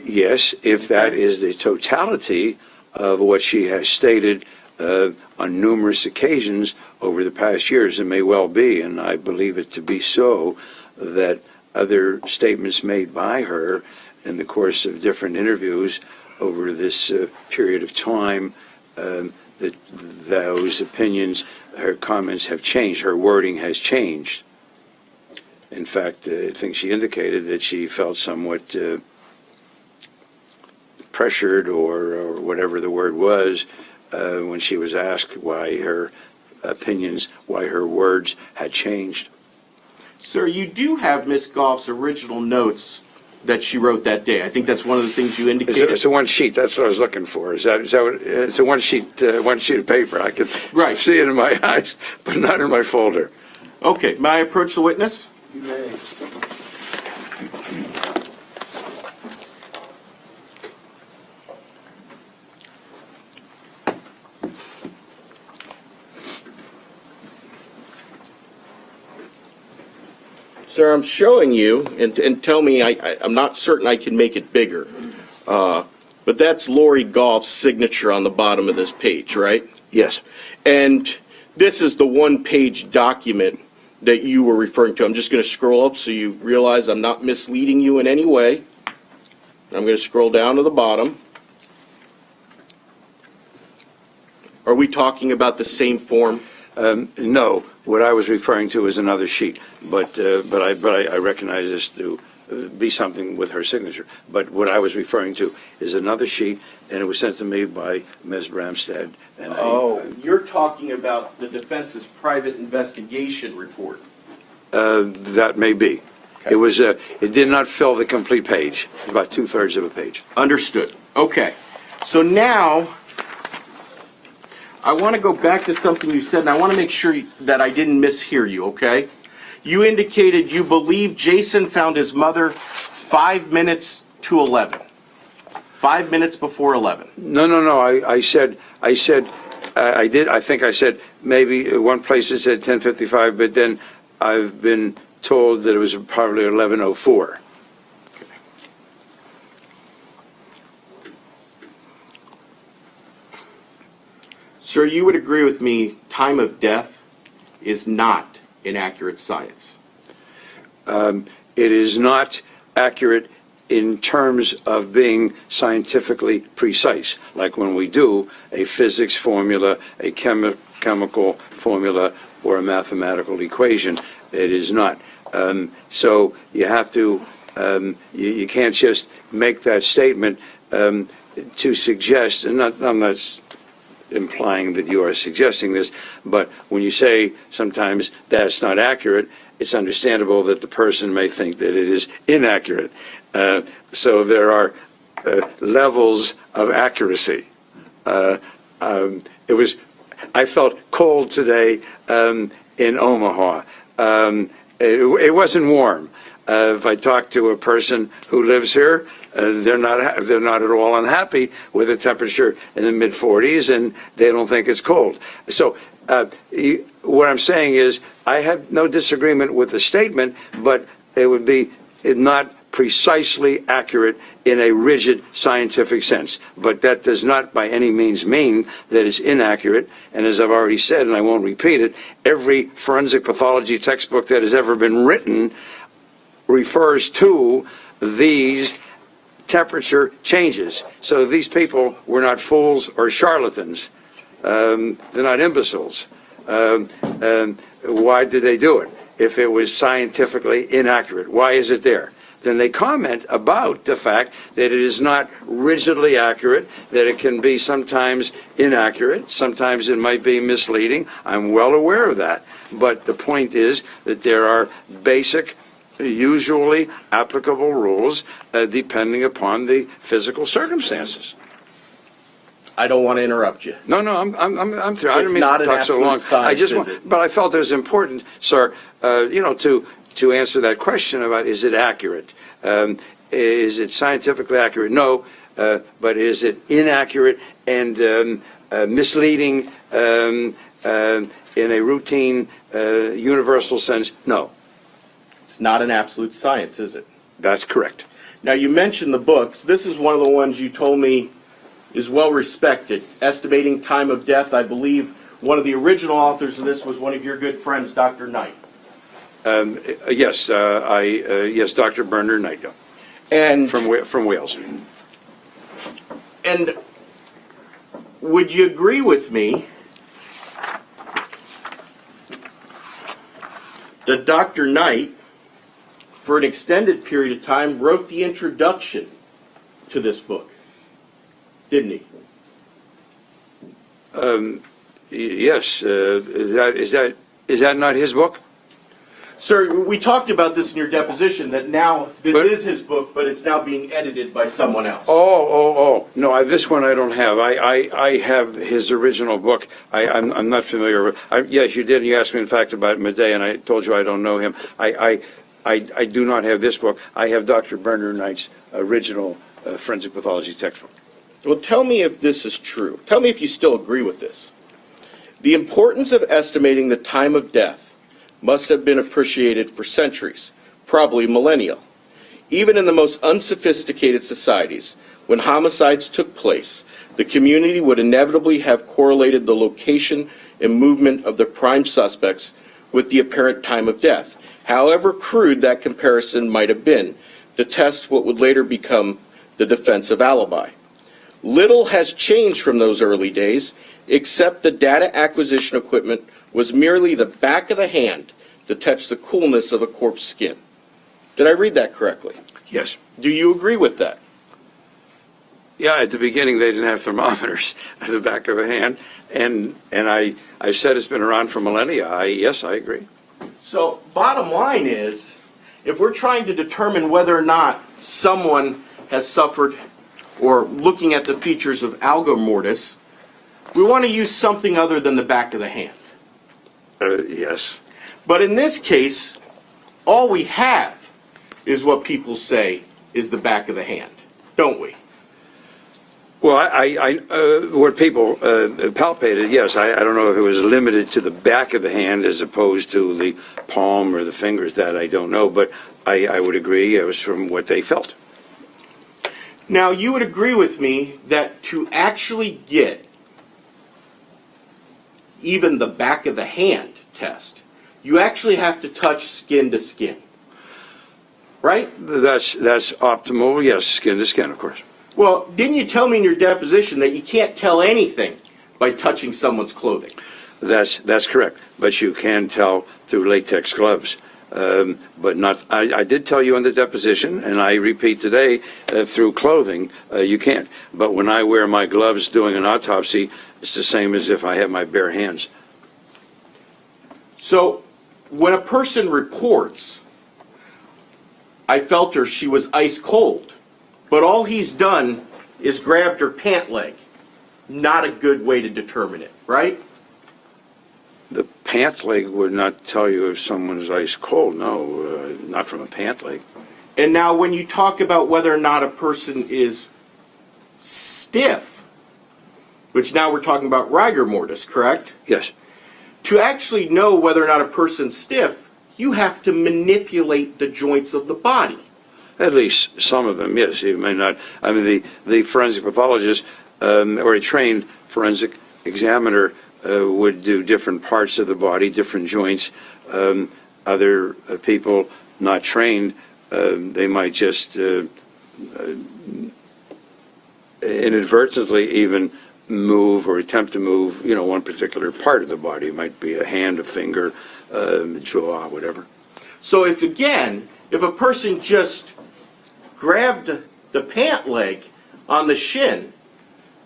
Yes, if that is the totality of what she has stated on numerous occasions over the past years, it may well be, and I believe it to be so, that other statements made by her in the course of different interviews over this period of time, that those opinions, her comments have changed, her wording has changed. In fact, I think she indicated that she felt somewhat pressured or whatever the word was when she was asked why her opinions, why her words had changed. Sir, you do have Miss Goff's original notes that she wrote that day. I think that's one of the things you indicated. It's a one sheet. That's what I was looking for. Is that what, it's a one sheet of paper. I could see it in my eyes, but not in my folder. Okay. May I approach the witness? You may. Sir, I'm showing you, and tell me, I'm not certain I can make it bigger, but that's Lori Goff's signature on the bottom of this page, right? Yes. And this is the one-page document that you were referring to. I'm just going to scroll up so you realize I'm not misleading you in any way. I'm going to scroll down to the bottom. Are we talking about the same form? No. What I was referring to is another sheet, but I recognize this to be something with her signature. But what I was referring to is another sheet, and it was sent to me by Ms. Bramstead. And you're talking about the defense's private investigation report. That may be. Okay. It did not fill the complete page. It was about 2/3 of a page. Understood. Okay. So now I want to go back to something you said, and I want to make sure that I didn't mishear you, okay? You indicated you believe Jason found his mother 5 minutes to 11. 5 minutes before 11. No. I think I said maybe one place it said 10:55, but then I've been told that it was probably 11:04. Sir, you would agree with me, time of death is not inaccurate science. It is not accurate in terms of being scientifically precise, like when we do a physics formula, a chemical formula, or a mathematical equation. It is not. So you have to, you can't just make that statement to suggest, and I'm not implying that you are suggesting this, but when you say sometimes that's not accurate, it's understandable that the person may think that it is inaccurate. So there are levels of accuracy. I felt cold today in Omaha. It wasn't warm. If I talk to a person who lives here, they're not at all unhappy with a temperature in the mid-40s, and they don't think it's cold. So what I'm saying is I have no disagreement with the statement, but it would be not precisely accurate in a rigid scientific sense. But that does not by any means mean that it's inaccurate. And as I've already said, and I won't repeat it, every forensic pathology textbook that has ever been written refers to these temperature changes. So these people were not fools or charlatans. They're not imbeciles. Why did they do it? If it was scientifically inaccurate, why is it there? Then they comment about the fact that it is not rigidly accurate, that it can be sometimes inaccurate, sometimes it might be misleading. I'm well aware of that. But the point is that there are basic, usually applicable rules depending upon the physical circumstances. I don't want to interrupt you. No, I'm through. I It's didn't mean not to an talk so absolute long. science, is it? But I felt it was important, sir, to answer that question about is it accurate? Is it scientifically accurate? No, but is it inaccurate and misleading in a routine, universal sense? No, It's not an absolute science, is it? that's correct. Now, you mentioned the books. This is one of the ones you told me is well respected. Estimating Time of Death. I believe one of the original authors of this was one of your good friends, Dr. Knight. Yes, yes, Dr. Bernard Knight, yeah, And from Wales. And would you agree with me that Dr. Knight, for an extended period of time, wrote the introduction to this book? Didn't he? Yes, is that not his book? Sir, we talked about this in your deposition, that now this But- is his book, but it's now being edited by someone else. Oh. No, this one I don't have. I have his original book. I'm not familiar with. Yes, you did. You asked me, in fact, about Madej, and I told you I don't know him. I do not have this book. I have Dr. Bernard Knight's original forensic pathology textbook. Well, tell me if this is true. Tell me if you still agree with this. The importance of estimating the time of death must have been appreciated for centuries, probably millennia. Even in the most unsophisticated societies, when homicides took place, the community would inevitably have correlated the location and movement of the prime suspects with the apparent time of death, however crude that comparison might have been, to test what would later become the defensive alibi. Little has changed from those early days, except the data acquisition equipment was merely the back of the hand to touch the coolness of a corpse's skin. Did I read that correctly? Yes. Do you agree with that? Yeah, at the beginning they didn't have thermometers at the back of a hand, and I've said it's been around for millennia. Yes, I agree. So, bottom line is, if we're trying to determine whether or not someone has suffered, or looking at the features of Rigor Mortis, we want to use something other than the back of the hand. Yes. But in this case, all we have is what people say is the back of the hand, don't we? Well, what people palpated, yes. I don't know if it was limited to the back of the hand as opposed to the palm or the fingers. That I don't know, but I would agree it was from what they felt. Now, you would agree with me that to actually get even the back of the hand test, you actually have to touch skin to skin, right? That's optimal. Yes, skin to skin, of course. Well, didn't you tell me in your deposition that you can't tell anything by touching someone's clothing? That's correct. But you can tell through latex gloves. But not. I did tell you in the deposition, and I repeat today, through clothing, you can't. But when I wear my gloves doing an autopsy, it's the same as if I have my bare hands. So, when a person reports, I felt her, she was ice cold, but all he's done is grabbed her pant leg. Not a good way to determine it, right? The pant leg would not tell you if someone's ice cold. No, not from a pant leg. And now when you talk about whether or not a person is stiff, which now we're talking about rigor mortis, correct? Yes. To actually know whether or not a person's stiff, you have to manipulate the joints of the body. At least some of them, yes. You may not. I mean, the forensic pathologist or a trained forensic examiner would do different parts of the body, different joints. Other people not trained, they might just inadvertently even move or attempt to move, one particular part of the body. It might be a hand, a finger, jaw, whatever. So if a person just grabbed the pant leg on the shin,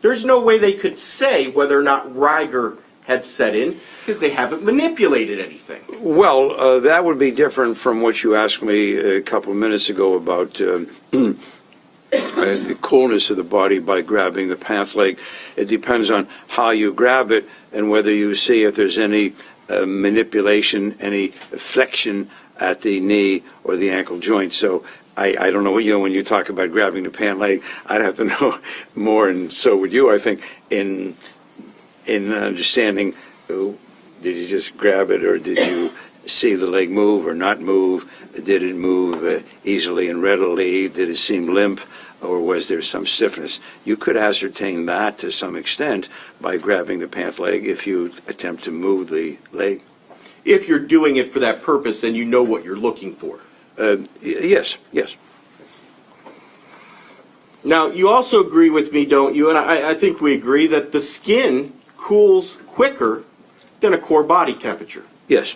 there's no way they could say whether or not rigor had set in because they haven't manipulated anything. Well, that would be different from what you asked me a couple of minutes ago about the coolness of the body by grabbing the pant leg. It depends on how you grab it and whether you see if there's any manipulation, any flexion at the knee or the ankle joint. So I don't know, when you talk about grabbing the pant leg, I'd have to know more, and so would you, I think, in understanding, did you just grab it, or did you see the leg move or not move? Did it move easily and readily? Did it seem limp, or was there some stiffness? You could ascertain that to some extent by grabbing the pant leg if you attempt to move the leg. If you're doing it for that purpose and you know what you're looking for. Yes. Now, you also agree with me, don't you? And I think we agree that the skin cools quicker than a core body temperature. Yes.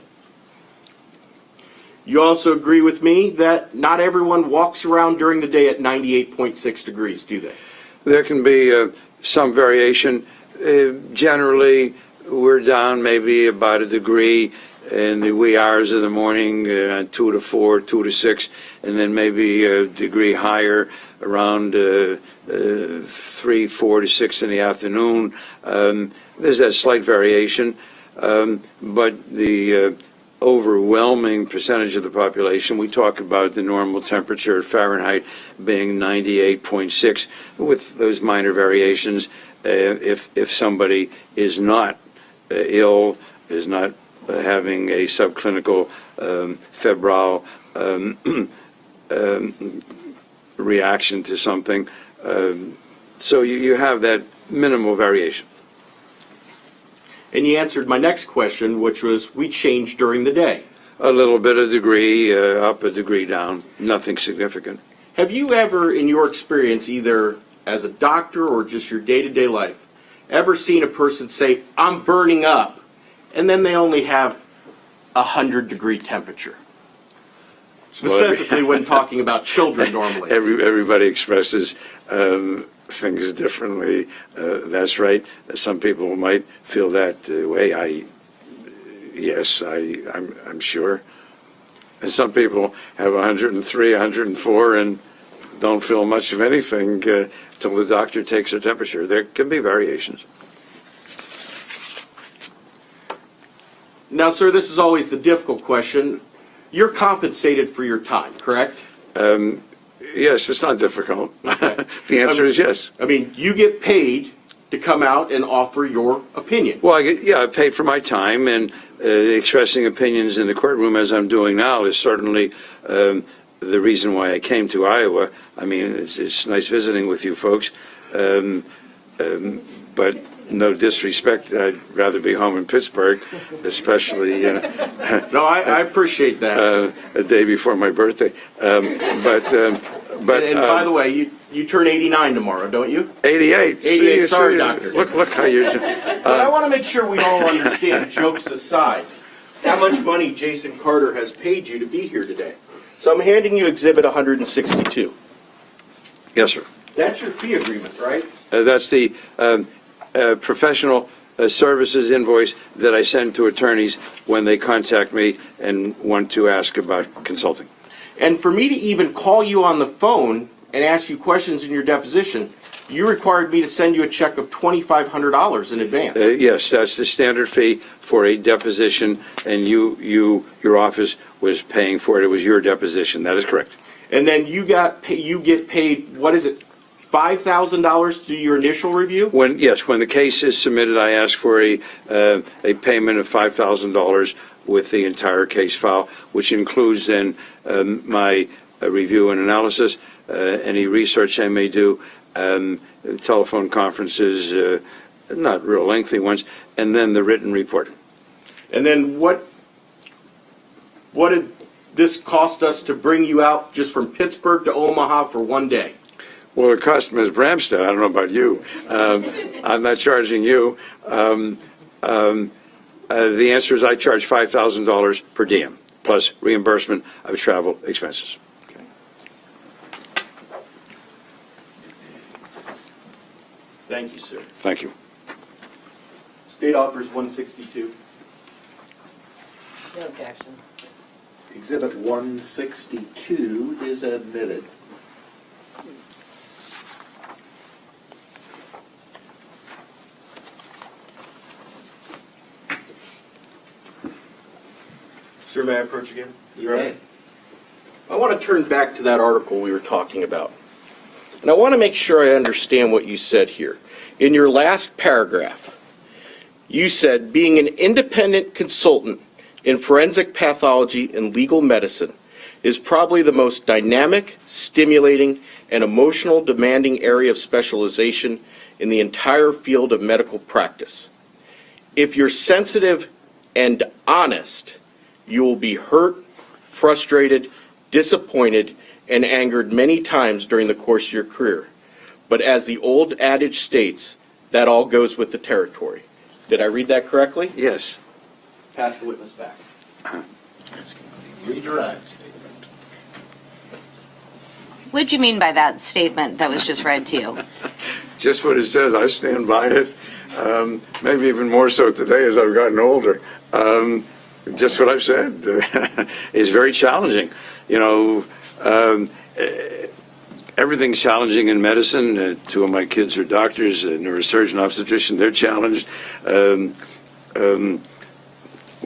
You also agree with me that not everyone walks around during the day at 98.6 degrees, do they? There can be some variation. Generally, we're down maybe about a degree in the wee hours of the morning, 2 to 4, 2 to 6, and then maybe a degree higher around 3, 4 to 6 in the afternoon. There's that slight variation, but the overwhelming percentage of the population, we talk about the normal temperature Fahrenheit being 98.6, with those minor variations. If somebody is not ill, is not having a subclinical febrile reaction to something. So you have that minimal variation. And you answered my next question, which was, we change during the day. A little bit of degree up, a degree down, nothing significant. Have you ever, in your experience, either as a doctor or just your day-to-day life, ever seen a person say, I'm burning up, and then they only have 100-degree temperature? Specifically when talking about children normally. Everybody expresses things differently. That's right. Some people might feel that way. I'm sure. And some people have 103, 104 and don't feel much of anything till the doctor takes their temperature. There can be variations. Now, sir, this is always the difficult question. You're compensated for your time, correct? Yes, it's not difficult. Okay. The answer is yes. I mean, you get paid to come out and offer your opinion. Well, I paid for my time, and expressing opinions in the courtroom as I'm doing now is certainly the reason why I came to Iowa. I mean, it's nice visiting with you folks, but no disrespect, I'd rather be home in Pittsburgh, especially No, I appreciate that. a day before my birthday. But and by the way, you turn 89 tomorrow, don't you? 88. 88, sorry, see, doctor. Look how you're. But I want to make sure we all understand, jokes aside, how much money Jason Carter has paid you to be here today. So I'm handing you Exhibit 162. Yes, sir. That's your fee agreement, right? That's the professional services invoice that I send to attorneys when they contact me and want to ask about consulting. And for me to even call you on the phone and ask you questions in your deposition, you required me to send you a check of $2,500 in advance. Yes, that's the standard fee for a deposition, and your office was paying for it. It was your deposition. That is correct. And then you get paid, what is it, $5,000 to do your initial review? When the case is submitted, I ask for a payment of $5,000 with the entire case file, which includes then my review and analysis, any research I may do, telephone conferences, not real lengthy ones, and then the written report. And then what did this cost us to bring you out just from Pittsburgh to Omaha for one day? Well, it cost Ms. Bramstead. I don't know about you. I'm not charging you. The answer is I charge $5,000 per diem, plus reimbursement of travel expenses. Okay. Thank you, sir. Thank you. State offers 162. No objection. Exhibit 162 is admitted. Sir, may I approach again? You may. I want to turn back to that article we were talking about. And I want to make sure I understand what you said here. In your last paragraph, you said, being an independent consultant in forensic pathology and legal medicine is probably the most dynamic, stimulating, and emotional demanding area of specialization in the entire field of medical practice. If you're sensitive and honest, you will be hurt, frustrated, disappointed, and angered many times during the course of your career. But as the old adage states, that all goes with the territory. Did I read that correctly? Yes. Pass the witness back. Redirect. What did you mean by that statement that was just read to you? Just what it says. I stand by it. Maybe even more so today as I've gotten older. Just what I've said is very challenging. You know, everything's challenging in medicine. Two of my kids are doctors, a neurosurgeon, obstetrician. They're challenged. One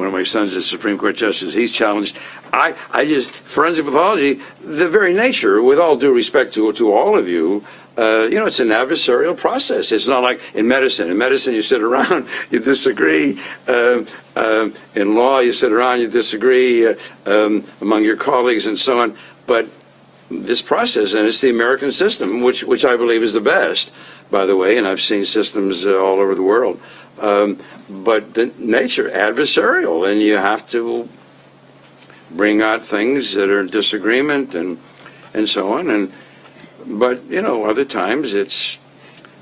of my sons is Supreme Court Justice. He's challenged. Forensic pathology, the very nature, with all due respect to all of you, it's an adversarial process. It's not like in medicine. In medicine, you sit around, you disagree. In law, you sit around, you disagree among your colleagues and so on. But this process, and it's the American system, which I believe is the best, by the way, and I've seen systems all over the world. But the nature, adversarial, and you have to bring out things that are in disagreement and so on. But, other times it's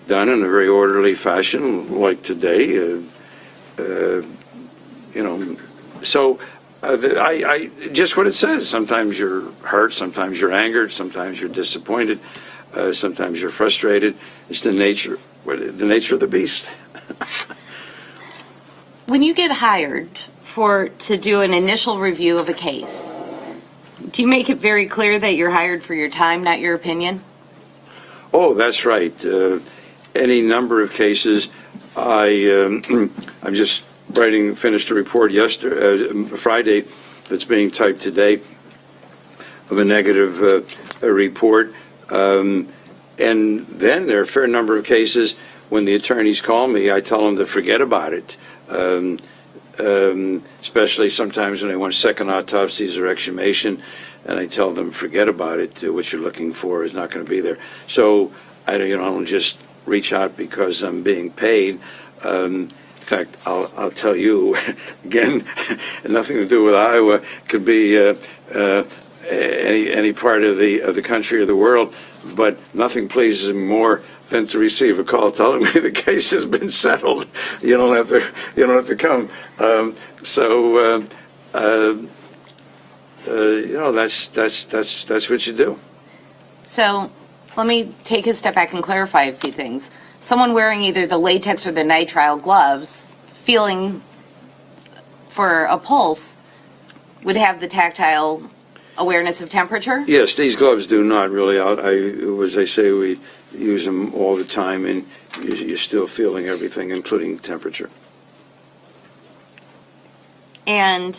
done in a very orderly fashion, like today. So I just what it says. Sometimes you're hurt, sometimes you're angered, sometimes you're disappointed, sometimes you're frustrated. It's the nature of the beast. When you get hired to do an initial review of a case, do you make it very clear that you're hired for your time, not your opinion? Oh, that's right. Any number of cases. I'm just finished a report Friday that's being typed today of a negative report. And then there are a fair number of cases when the attorneys call me, I tell them to forget about it. Especially sometimes when they want second autopsies or exhumation, and I tell them forget about it. What you're looking for is not going to be there. So I don't just reach out because I'm being paid. In fact, I'll tell you again, nothing to do with Iowa. Could be any part of the country or the world, but nothing pleases me more than to receive a call telling me the case has been settled. You don't have to come. That's what you do. So let me take a step back and clarify a few things. Someone wearing either the latex or the nitrile gloves, feeling for a pulse, would have the tactile awareness of temperature? Yes, these gloves do not really. As I say, we use them all the time, and you're still feeling everything, including temperature. And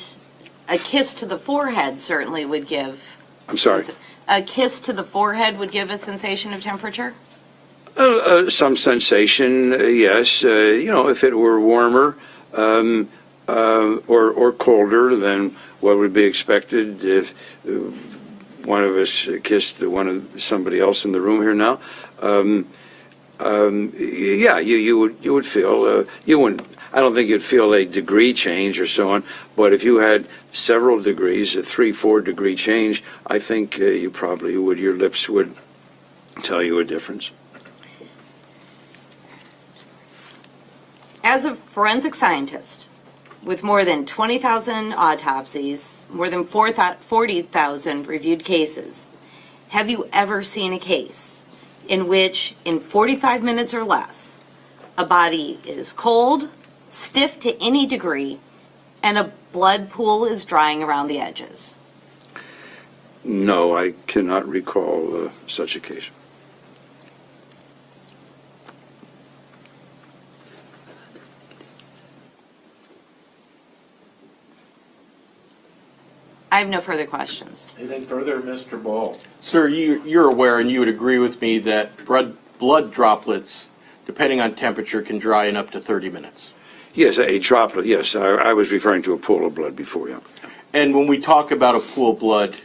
a kiss to the forehead certainly would give... I'm sorry? A kiss to the forehead would give a sensation of temperature? Some sensation, yes. If it were warmer or colder than what would be expected if one of us kissed somebody else in the room here now. Yeah, you would feel you wouldn't. I don't think you'd feel a degree change or so on. But if you had several degrees, a 3-4 degree change, I think you probably would. Your lips would tell you a difference. As a forensic scientist, with more than 20,000 autopsies, more than 40,000 reviewed cases, have you ever seen a case in which, in 45 minutes or less, a body is cold, stiff to any degree, and a blood pool is drying around the edges? No, I cannot recall such a case. I have no further questions. Anything further, Mr. Ball? Sir, you're aware and you would agree with me that blood droplets, depending on temperature, can dry in up to 30 minutes. Yes, a droplet, yes. I was referring to a pool of blood before, yeah. And when we talk about a pool of blood,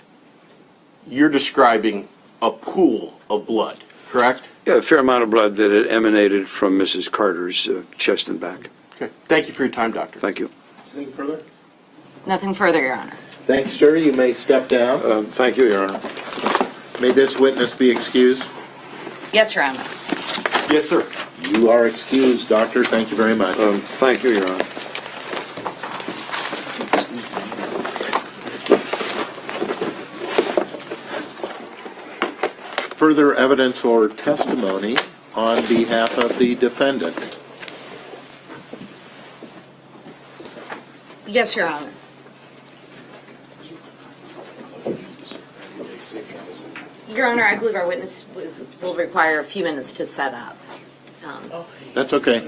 you're describing a pool of blood, correct? Yeah, a fair amount of blood that had emanated from Mrs. Carter's chest and back. Okay. Thank you for your time, Doctor. Thank you. Anything further? Nothing further, Your Honor. Thanks, sir. You may step down. Thank you, Your Honor. May this witness be excused? Yes, Your Honor. Yes, sir. You are excused, doctor. Thank you very much. Thank you, Your Honor. Further evidence or testimony on behalf of the defendant. Yes, Your Honor. Your Honor, I believe our witness will require a few minutes to set up. That's okay.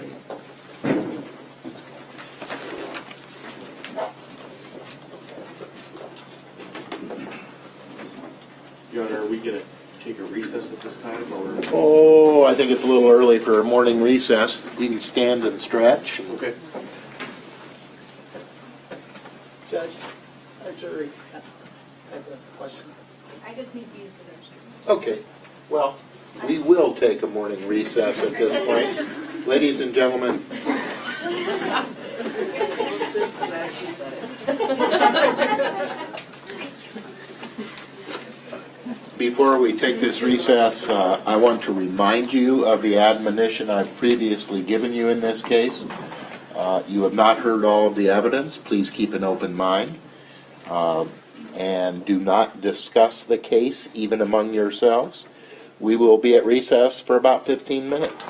Your Honor, are we going to take a recess at this time, or? Oh, I think it's a little early for a morning recess. You can stand and stretch. Okay. Judge, a jury has a question. I just need to use the restroom. Okay. Well, we will take a morning recess at this point. Ladies and gentlemen, Listen to that, she said it. before we take this recess, I want to remind you of the admonition I've previously given you in this case. You have not heard all of the evidence. Please keep an open mind. And do not discuss the case even among yourselves. We will be at recess for about 15 minutes.